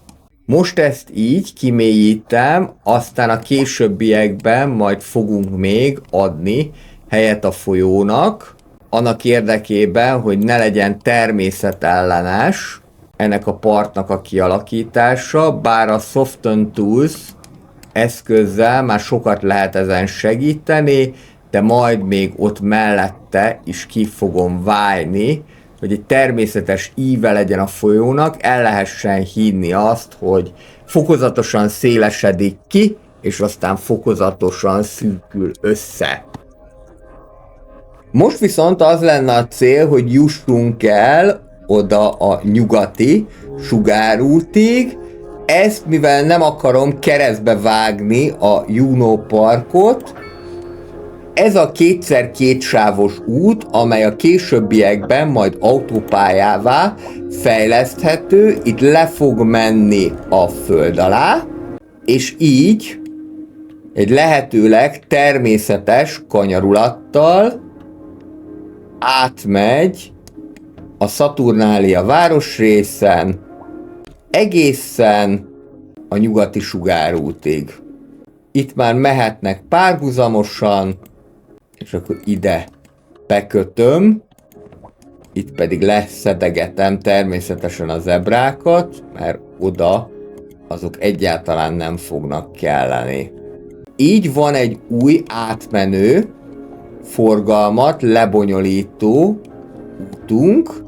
Most ezt így kimélyítem, aztán a későbbiekben majd fogunk még adni helyet a folyónak, annak érdekében, hogy ne legyen természetellenes ennek a partnak a kialakítása, bár a Soften Tools eszközzel már sokat lehet ezen segíteni, de majd még ott mellette is ki fogom válni, hogy egy természetes íve legyen a folyónak, el lehessen hinni azt, hogy fokozatosan szélesedik ki, és aztán fokozatosan szűkül össze. Most viszont az lenne a cél, hogy jussunk el oda a nyugati sugárútig. Ezt, mivel nem akarom keresztbe vágni a Juno parkot, ez a 2x2 sávos út, amely a későbbiekben majd autópályává fejleszthető, itt le fog menni a föld alá, és így egy lehetőleg természetes kanyarulattal átmegy a Saturnália városrészen egészen a nyugati sugárútig. Itt már mehetnek párhuzamosan, és akkor ide bekötöm, itt pedig leszedegetem természetesen a zebrákat, mert oda azok egyáltalán nem fognak kelleni. Így van egy új átmenő, forgalmat lebonyolító útunk,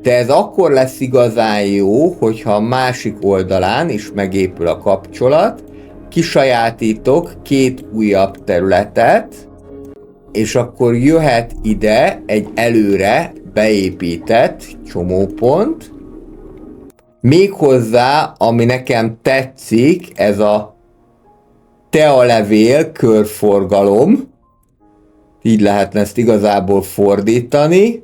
de ez akkor lesz igazán jó, hogyha a másik oldalán is megépül a kapcsolat, kisajátítok 2 újabb területet, és akkor jöhet ide egy előre beépített csomópont. Méghozzá, ami nekem tetszik, ez a tealevél körforgalom. Így lehetne ezt igazából fordítani.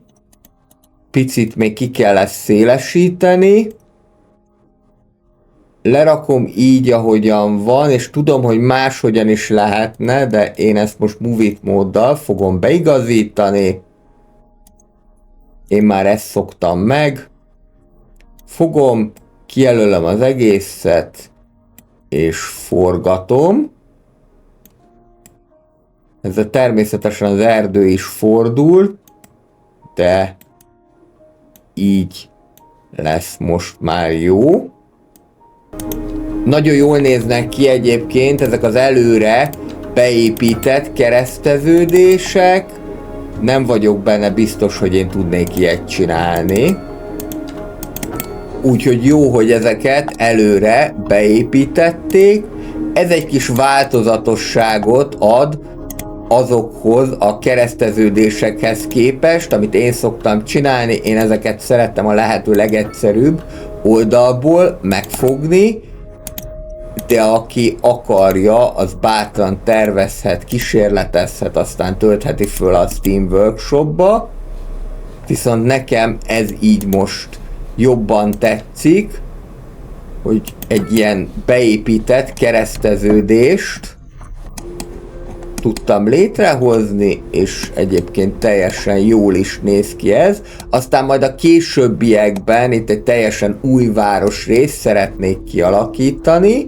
Picit még ki kell ezt szélesíteni. Lerakom így, ahogyan van, és tudom, hogy máshogyan is lehetne, de én ezt most Move It móddal fogom beigazítani. Én már ezt szoktam meg. Fogom, kijelölöm az egészet, és forgatom. Ezzel természetesen az erdő is fordul, de így lesz most már jó. Nagyon jól néznek ki egyébként ezek az előre beépített kereszteződések. Nem vagyok benne biztos, hogy én tudnék ilyet csinálni. Úgyhogy jó, hogy ezeket előre beépítették. Ez egy kis változatosságot ad azokhoz a kereszteződésekhez képest, amit én szoktam csinálni. Én ezeket szerettem a lehető legegyszerűbb oldalból megfogni, de aki akarja, az bátran tervezhet, kísérletezhet, aztán töltheti föl a Steam Workshopba. Viszont nekem ez így most jobban tetszik, hogy egy ilyen beépített kereszteződést tudtam létrehozni, és egyébként teljesen jól is néz ki ez. Aztán majd a későbbiekben itt egy teljesen új városrészt szeretnék kialakítani,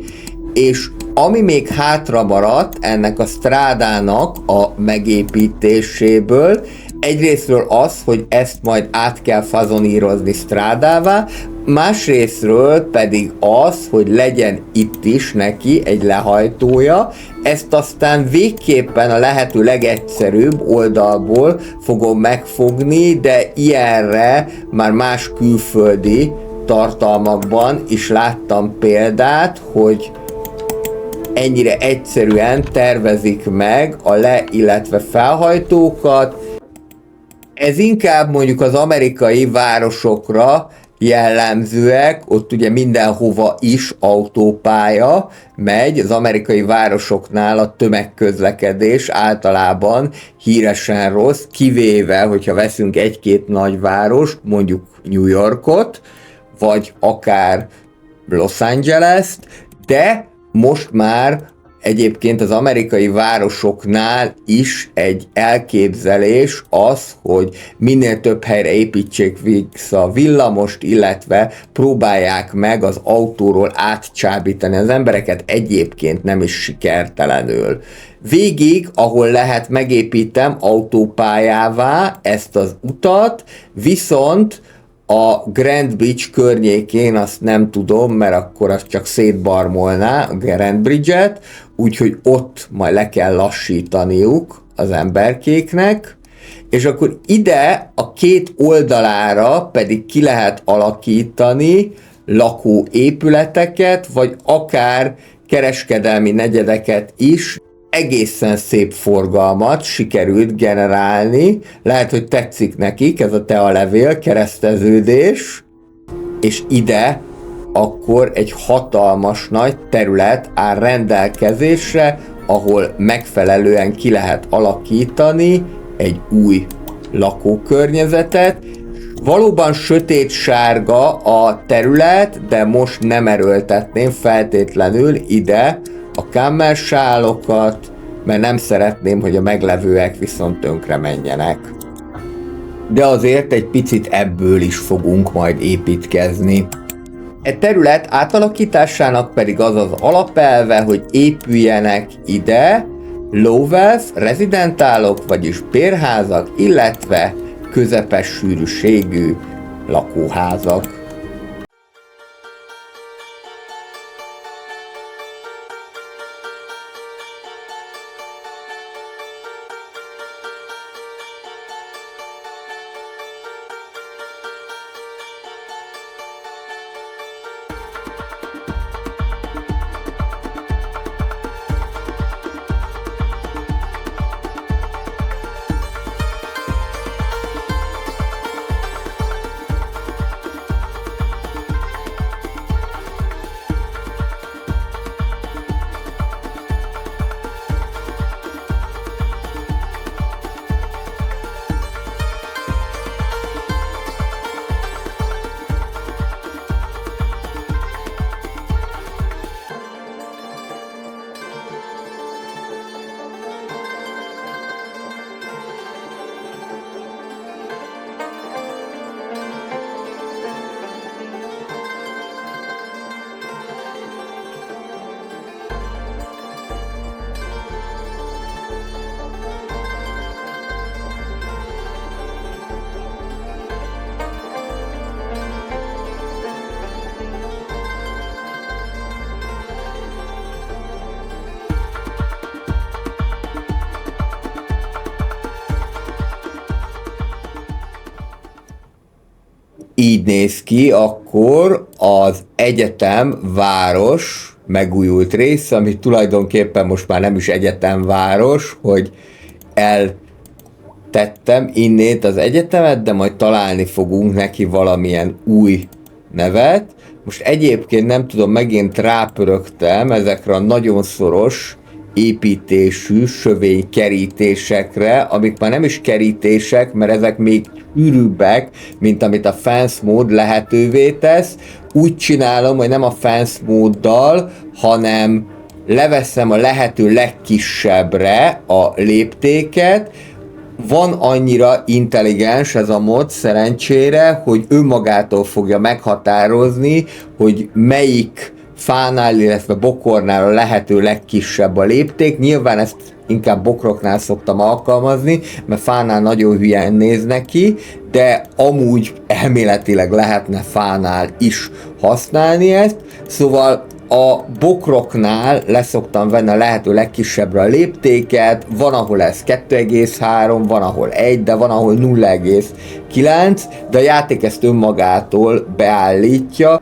és ami még hátra maradt ennek a strádának a megépítéséből, egyrésztről az, hogy ezt majd át kell fazonírozni strádává, másrésztről pedig az, hogy legyen itt is neki egy lehajtója. Ezt aztán végképpen a lehető legegyszerűbb oldalból fogom megfogni, de ilyenre már más külföldi tartalmakban is láttam példát, hogy ennyire egyszerűen tervezik meg a illetve felhajtókat. Ez inkább mondjuk az amerikai városokra jellemzőek, ott ugye mindenhova is autópálya megy, az amerikai városoknál a tömegközlekedés általában híresen rossz, kivéve, hogyha veszünk egy-két nagyvárost, mondjuk New Yorkot, vagy akár Los Angeles-t, de most már egyébként az amerikai városoknál is egy elképzelés az, hogy minél több helyre építsék vissza a villamost, illetve próbálják meg az autóról átcsábítani az embereket, egyébként nem is sikertelenül. Végig, ahol lehet, megépítem autópályává ezt az utat, viszont a Grand Bridge környékén azt nem tudom, mert akkor azt csak szétbarmolná a Grand Bridge-et, úgyhogy ott majd le kell lassítaniuk az emberkéknek, és akkor ide a két oldalára pedig ki lehet alakítani lakóépületeket, vagy akár kereskedelmi negyedeket is. Egészen szép forgalmat sikerült generálni, lehet, hogy tetszik nekik ez a tealevél kereszteződés, és ide akkor egy hatalmas nagy terület áll rendelkezésre, ahol megfelelően ki lehet alakítani egy új lakókörnyezetet. Valóban sötét sárga a terület, de most nem erőltetném feltétlenül ide a kammersálokat, mert nem szeretném, hogy a meglevőek viszont tönkre menjenek. De azért egy picit ebből is fogunk majd építkezni. E terület átalakításának pedig az az alapelve, hogy épüljenek ide low-wealth, rezidentálok, vagyis bérházak, illetve közepes sűrűségű lakóházak. így néz ki akkor az egyetem város megújult része, ami tulajdonképpen most már nem is egyetemváros, hogy eltettem innét az egyetemet, de majd találni fogunk neki valamilyen új nevet. Most egyébként nem tudom, megint rápörögtem ezekre a nagyon szoros építésű sövény kerítésekre, amik már nem is kerítések, mert ezek még ürűbbek, mint amit a fence mód lehetővé tesz. Úgy csinálom, hogy nem a fence móddal, hanem leveszem a lehető legkisebbre a léptéket. Van annyira intelligens ez a mod szerencsére, hogy önmagától fogja meghatározni, hogy melyik fánál, illetve bokornál a lehető legkisebb a lépték. Nyilván ezt inkább bokroknál szoktam alkalmazni, mert fánál nagyon hülyen néznek ki, de amúgy elméletileg lehetne fánál is használni ezt. Szóval a bokroknál leszoktam venni a lehető legkisebbre a léptéket, van ahol ez 2,3, van ahol 1, de van ahol 0,9, de a játék ezt önmagától beállítja.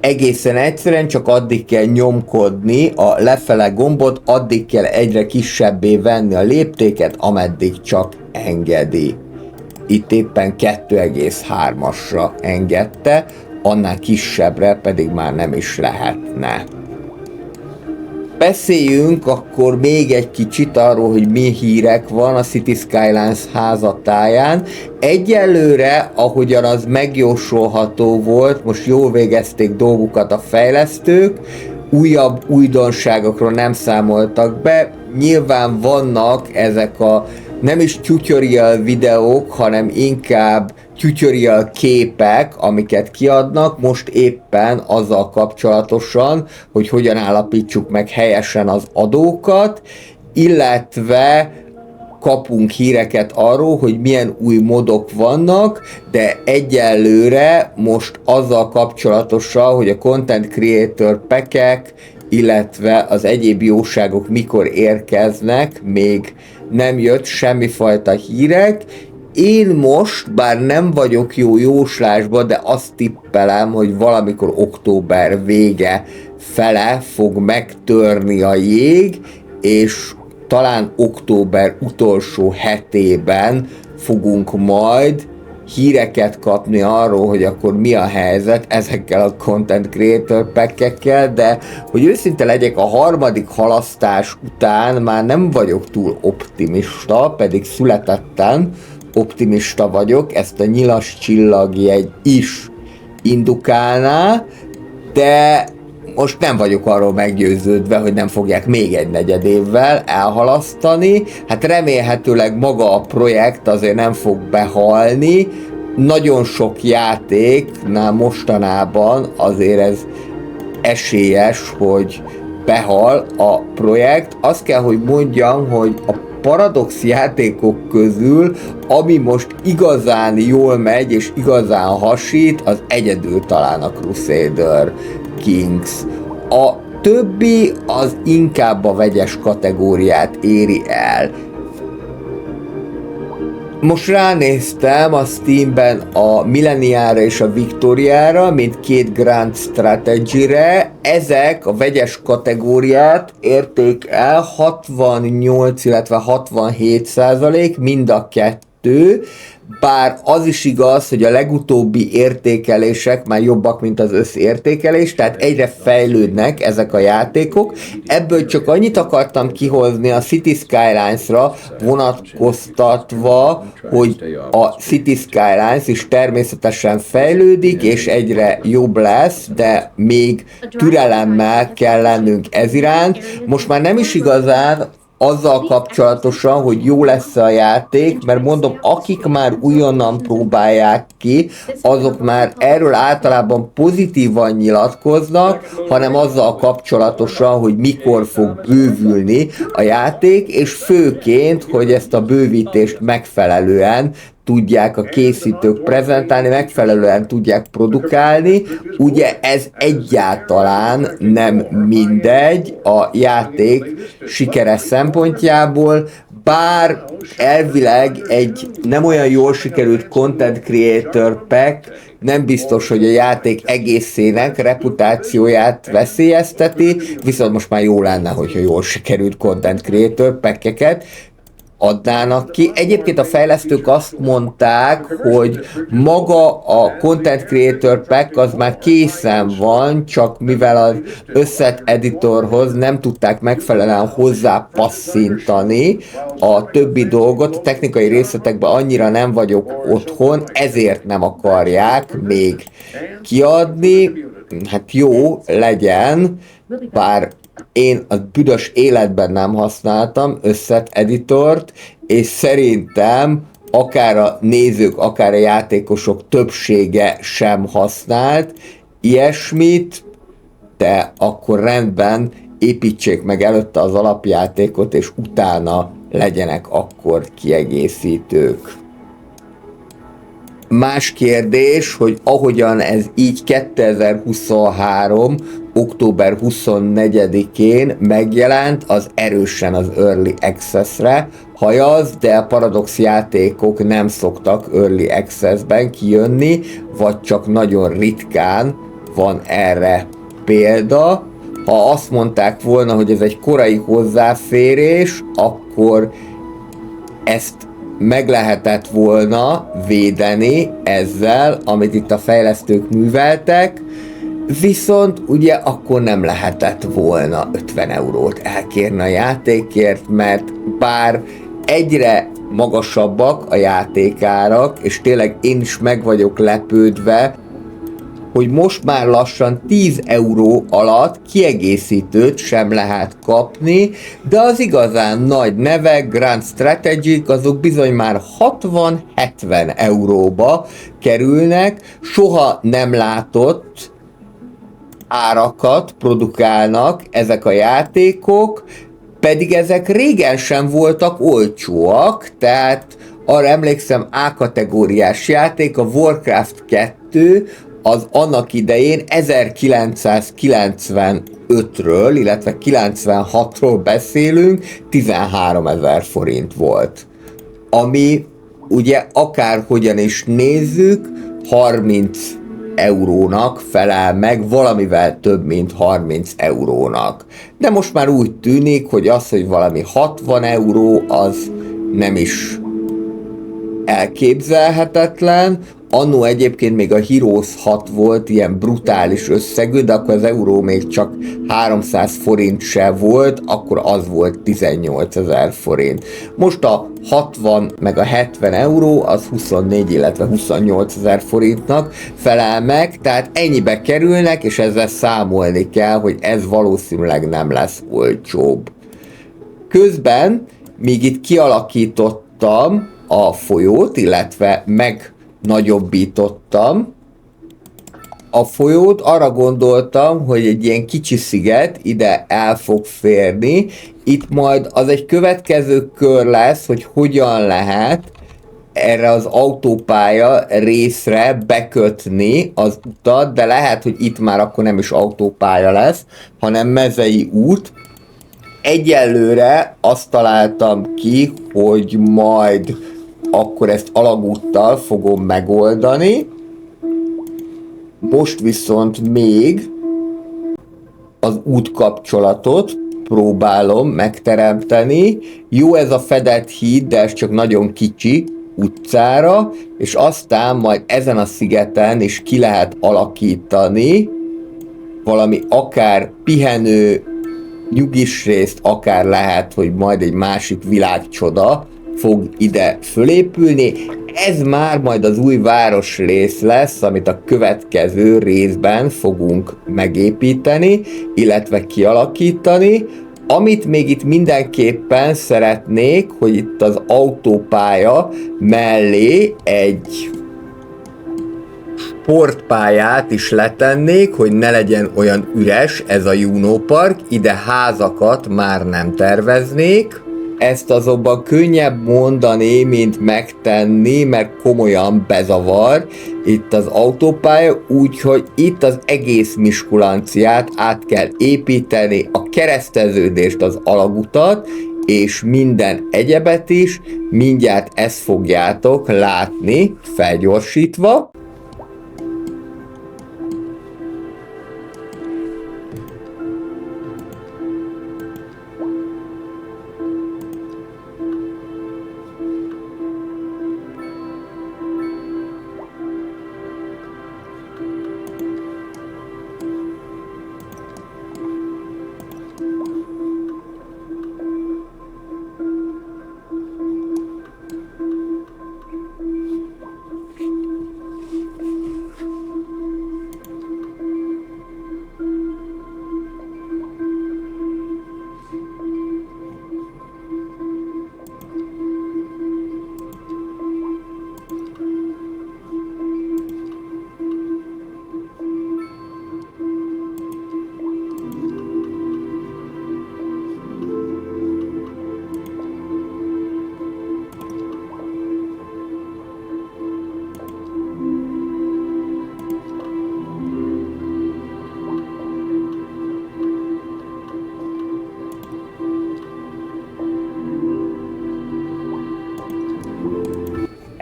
Egészen egyszerűen csak addig kell nyomkodni a lefele gombot, addig kell egyre kisebbé venni a léptéket, ameddig csak engedi. Itt éppen 2,3-asra engedte, annál kisebbre pedig már nem is lehetne. Beszéljünk akkor még egy kicsit arról, hogy mi hírek van a City Skylines házatáján. Egyelőre, ahogyan az megjósolható volt, most jól végezték dolgukat a fejlesztők, újabb újdonságokról nem számoltak be. Nyilván vannak ezek a nem is tutorial videók, hanem inkább tutorial képek, amiket kiadnak, most éppen azzal kapcsolatosan, hogy hogyan állapítsuk meg helyesen az adókat, illetve kapunk híreket arról, hogy milyen új modok vannak, de egyelőre most azzal kapcsolatosan, hogy a Content Creator packek, illetve az egyéb jóságok mikor érkeznek, még nem jött semmifajta hírek. Én most, bár nem vagyok jó jóslásban, de azt tippelem, hogy valamikor október vége fele fog megtörni a jég, és talán október utolsó hetében fogunk majd híreket kapni arról, hogy akkor mi a helyzet ezekkel a Content Creator packekkel, de hogy őszinte legyek, a harmadik halasztás után már nem vagyok túl optimista, pedig születettem optimista vagyok, ezt a nyilas csillagjegy is indukálná, de most nem vagyok arról meggyőződve, hogy nem fogják még egy negyed évvel elhalasztani. Hát remélhetőleg maga a projekt azért nem fog behalni. Nagyon sok játéknál mostanában azért ez esélyes, hogy behal a projekt. Azt kell, hogy mondjam, hogy a Paradox játékok közül, ami most igazán jól megy és igazán hasít, az egyedül talán a Crusader Kings. A többi az inkább a vegyes kategóriát éri el. Most ránéztem a Steamben a Millenniára és a Victoriára, mint két Grand Strategy-re. Ezek a vegyes kategóriát érték el 68, illetve 67%, mind a kettő. Bár az is igaz, hogy a legutóbbi értékelések már jobbak, mint az összértékelés, tehát egyre fejlődnek ezek a játékok. Ebből csak annyit akartam kihozni a City Skylines-ra vonatkoztatva, hogy a City Skylines is természetesen fejlődik, és egyre jobb lesz, de még türelemmel kell lennünk ez iránt. Most már nem is igazán azzal kapcsolatosan, hogy jó lesz a játék, mert mondom, akik már újonnan próbálják ki, azok már erről általában pozitívan nyilatkoznak, hanem azzal kapcsolatosan, hogy mikor fog bővülni a játék, és főként, hogy ezt a bővítést megfelelően tudják a készítők prezentálni, megfelelően tudják produkálni. Ugye ez egyáltalán nem mindegy a játék sikeres szempontjából, bár elvileg egy nem olyan jól sikerült Content Creator Pack nem biztos, hogy a játék egészének reputációját veszélyezteti, viszont most már jó lenne, hogyha jól sikerült Content Creator Pack-eket adnának ki. Egyébként a fejlesztők azt mondták, hogy maga a Content Creator Pack az már készen van, csak mivel az Asset Editorhoz nem tudták megfelelően hozzá passzintani a többi dolgot, a technikai részletekben annyira nem vagyok otthon, ezért nem akarják még kiadni. Hát jó, legyen, bár én a büdös életben nem használtam Asset Editort, és szerintem akár a nézők, akár a játékosok többsége sem használt ilyesmit, de akkor rendben építsék meg előtte az alapjátékot, és utána legyenek akkor kiegészítők. Más kérdés, hogy ahogyan ez így 2023. október 24-én megjelent, az erősen az Early Access-re hajaz, de a Paradox játékok nem szoktak Early Access-ben kijönni, vagy csak nagyon ritkán van erre példa. Ha azt mondták volna, hogy ez egy korai hozzáférés, akkor ezt meg lehetett volna védeni ezzel, amit itt a fejlesztők műveltek, viszont ugye akkor nem lehetett volna 50 eurót elkérni a játékért, mert bár egyre magasabbak a játékárak, és tényleg én is meg vagyok lepődve, hogy most már lassan 10 euró alatt kiegészítőt sem lehet kapni, de az igazán nagy nevek, Grand Strategic, azok bizony már 60-70 euróba kerülnek, soha nem látott árakat produkálnak ezek a játékok, pedig ezek régen sem voltak olcsóak, tehát arra emlékszem, A-kategóriás játék, a Warcraft 2, az annak idején 1995-ről, illetve 96-ról beszélünk, 13 000 forint volt. Ami ugye akárhogyan is nézzük, 30 eurónak felel meg, valamivel több, mint 30 eurónak. De most már úgy tűnik, hogy az, hogy valami 60 euró, az nem is elképzelhetetlen. Annó egyébként még a Heroes 6 volt ilyen brutális összegű, de akkor az euró még csak 300 forint se volt, akkor az volt 18 000 forint. Most a 60 meg a 70 euró az 24, illetve 28 000 forintnak felel meg, tehát ennyibe kerülnek, és ezzel számolni kell, hogy ez valószínűleg nem lesz olcsóbb. Közben, míg itt kialakítottam a folyót, illetve megnagyobbítottam a folyót, arra gondoltam, hogy egy ilyen kicsi sziget ide el fog férni. Itt majd az egy következő kör lesz, hogy hogyan lehet erre az autópálya részre bekötni az utat, de lehet, hogy itt már akkor nem is autópálya lesz, hanem mezei út. Egyelőre azt találtam ki, hogy majd akkor ezt alagúttal fogom megoldani. Most viszont még az útkapcsolatot próbálom megteremteni. Jó ez a fedett híd, de ez csak nagyon kicsi utcára, és aztán majd ezen a szigeten is ki lehet alakítani valami akár pihenő, nyugis részt, akár lehet, hogy majd egy másik világcsoda fog ide fölépülni. Ez már majd az új városrész lesz, amit a következő részben fogunk megépíteni, illetve kialakítani. Amit még itt mindenképpen szeretnék, hogy itt az autópálya mellé egy sportpályát is letennék, hogy ne legyen olyan üres ez a Juno Park, ide házakat már nem terveznék. Ezt azonban könnyebb mondani, mint megtenni, mert komolyan bezavar itt az autópálya, úgyhogy itt az egész Miskulanciát át kell építeni, a kereszteződést, az alagutat, és minden egyebet is, mindjárt ezt fogjátok látni felgyorsítva.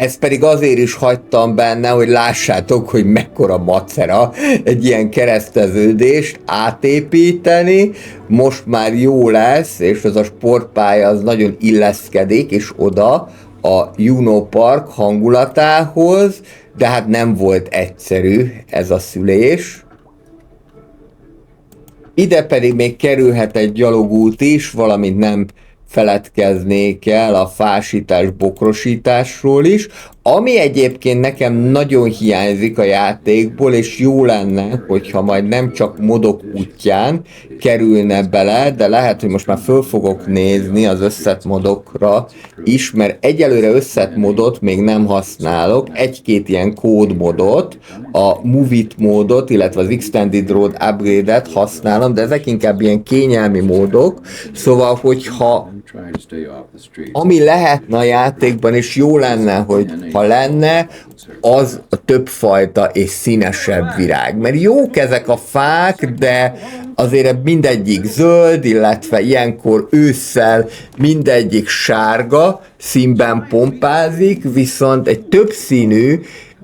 Ezt pedig azért is hagytam benne, hogy lássátok, hogy mekkora macera egy ilyen kereszteződést átépíteni. Most már jó lesz, és az a sportpálya az nagyon illeszkedik, és oda a Juno Park hangulatához, de hát nem volt egyszerű ez a szülés. Ide pedig még kerülhet egy gyalogút is, valamint nem feledkeznék el a fásítás, bokrosításról is, ami egyébként nekem nagyon hiányzik a játékból, és jó lenne, hogyha majd nem csak modok útján kerülne bele, de lehet, hogy most már föl fogok nézni az összet modokra is, mert egyelőre összet modot még nem használok, egy-két ilyen kódmodot, a Move It módot, illetve az Extended Road Upgrade-et használom, de ezek inkább ilyen kényelmi módok, szóval hogyha ami lehetne a játékban, és jó lenne, hogy ha lenne, az a többfajta és színesebb virág. Mert jók ezek a fák, de azért mindegyik zöld, illetve ilyenkor ősszel mindegyik sárga színben pompázik, viszont egy többszínű,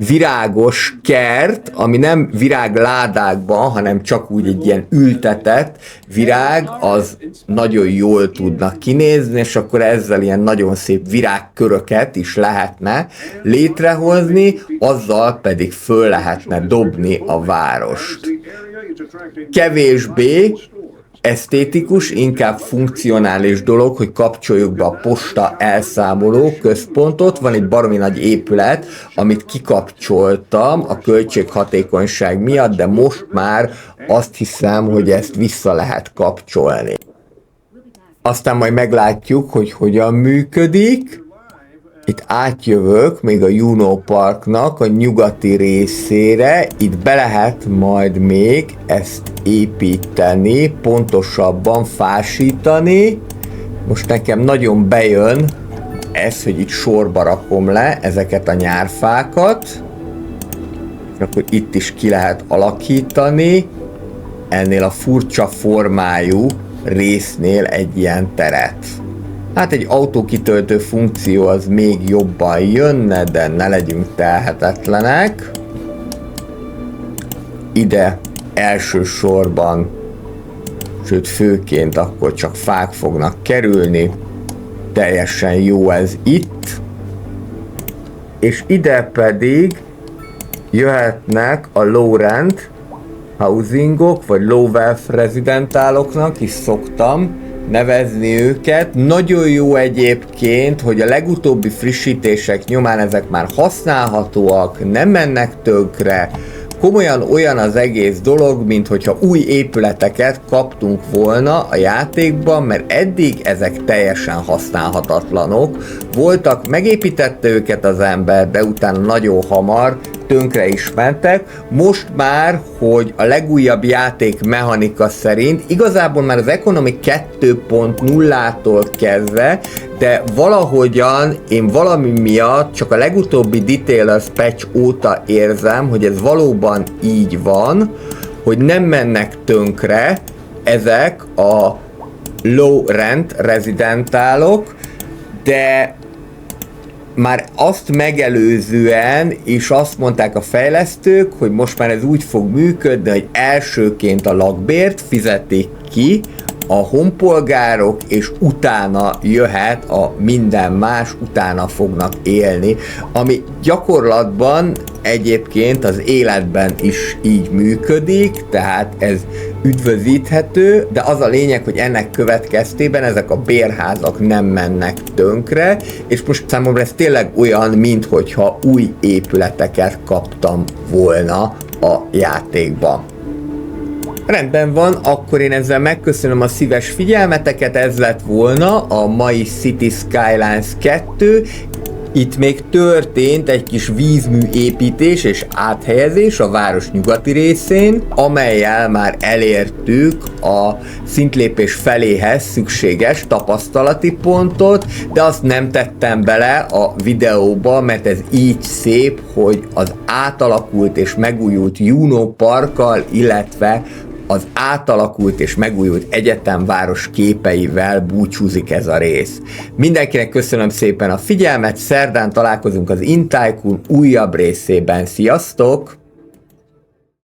virágos kert, ami nem virágládákban, hanem csak úgy egy ilyen ültetett virág, az nagyon jól tudna kinézni, és akkor ezzel ilyen nagyon szép virágköröket is lehetne létrehozni, azzal pedig föl lehetne dobni a várost. Kevésbé esztétikus, inkább funkcionális dolog, hogy kapcsoljuk be a posta elszámoló központot. Van egy baromi nagy épület, amit kikapcsoltam a költséghatékonyság miatt, de most már azt hiszem, hogy ezt vissza lehet kapcsolni. Aztán majd meglátjuk, hogy hogyan működik. Itt átjövök még a Juno Parknak a nyugati részére, itt be lehet majd még ezt építeni, pontosabban fásítani. Most nekem nagyon bejön ez, hogy itt sorba rakom le ezeket a nyárfákat, és akkor itt is ki lehet alakítani ennél a furcsa formájú résznél egy ilyen teret. Hát egy autókitöltő funkció az még jobban jönne, de ne legyünk telhetetlenek. Ide elsősorban, sőt főként akkor csak fák fognak kerülni. Teljesen jó ez itt. És ide pedig jöhetnek a low rent housingok, vagy low wealth residentáloknak is szoktam nevezni őket. Nagyon jó egyébként, hogy a legutóbbi frissítések nyomán ezek már használhatóak, nem mennek tönkre, komolyan olyan az egész dolog, mint hogyha új épületeket kaptunk volna a játékban, mert eddig ezek teljesen használhatatlanok voltak, megépítette őket az ember, de utána nagyon hamar tönkre is mentek. Most már, hogy a legújabb játék mechanika szerint igazából már az Economy 2.0-tól kezdve, de valahogyan én valami miatt csak a legutóbbi Detailers patch óta érzem, hogy ez valóban így van, hogy nem mennek tönkre ezek a low rent rezidentálok, de már azt megelőzően is azt mondták a fejlesztők, hogy most már ez úgy fog működni, hogy elsőként a lakbért fizetik ki a honpolgárok, és utána jöhet a minden más, utána fognak élni, ami gyakorlatban egyébként az életben is így működik, tehát ez üdvözíthető, de az a lényeg, hogy ennek következtében ezek a bérházak nem mennek tönkre, és most számomra ez tényleg olyan, minthogyha új épületeket kaptam volna a játékban. Rendben van, akkor én ezzel megköszönöm a szíves figyelmeteket, ez lett volna a mai City Skylines 2. Itt még történt egy kis vízmű építés és áthelyezés a város nyugati részén, amellyel már elértük a szintlépés feléhez szükséges tapasztalati pontot, de azt nem tettem bele a videóba, mert ez így szép, hogy az átalakult és megújult Juno parkkal, illetve az átalakult és megújult egyetemváros képeivel búcsúzik ez a rész. Mindenkinek köszönöm szépen a figyelmet, szerdán találkozunk az In Tycoon újabb részében. Sziasztok!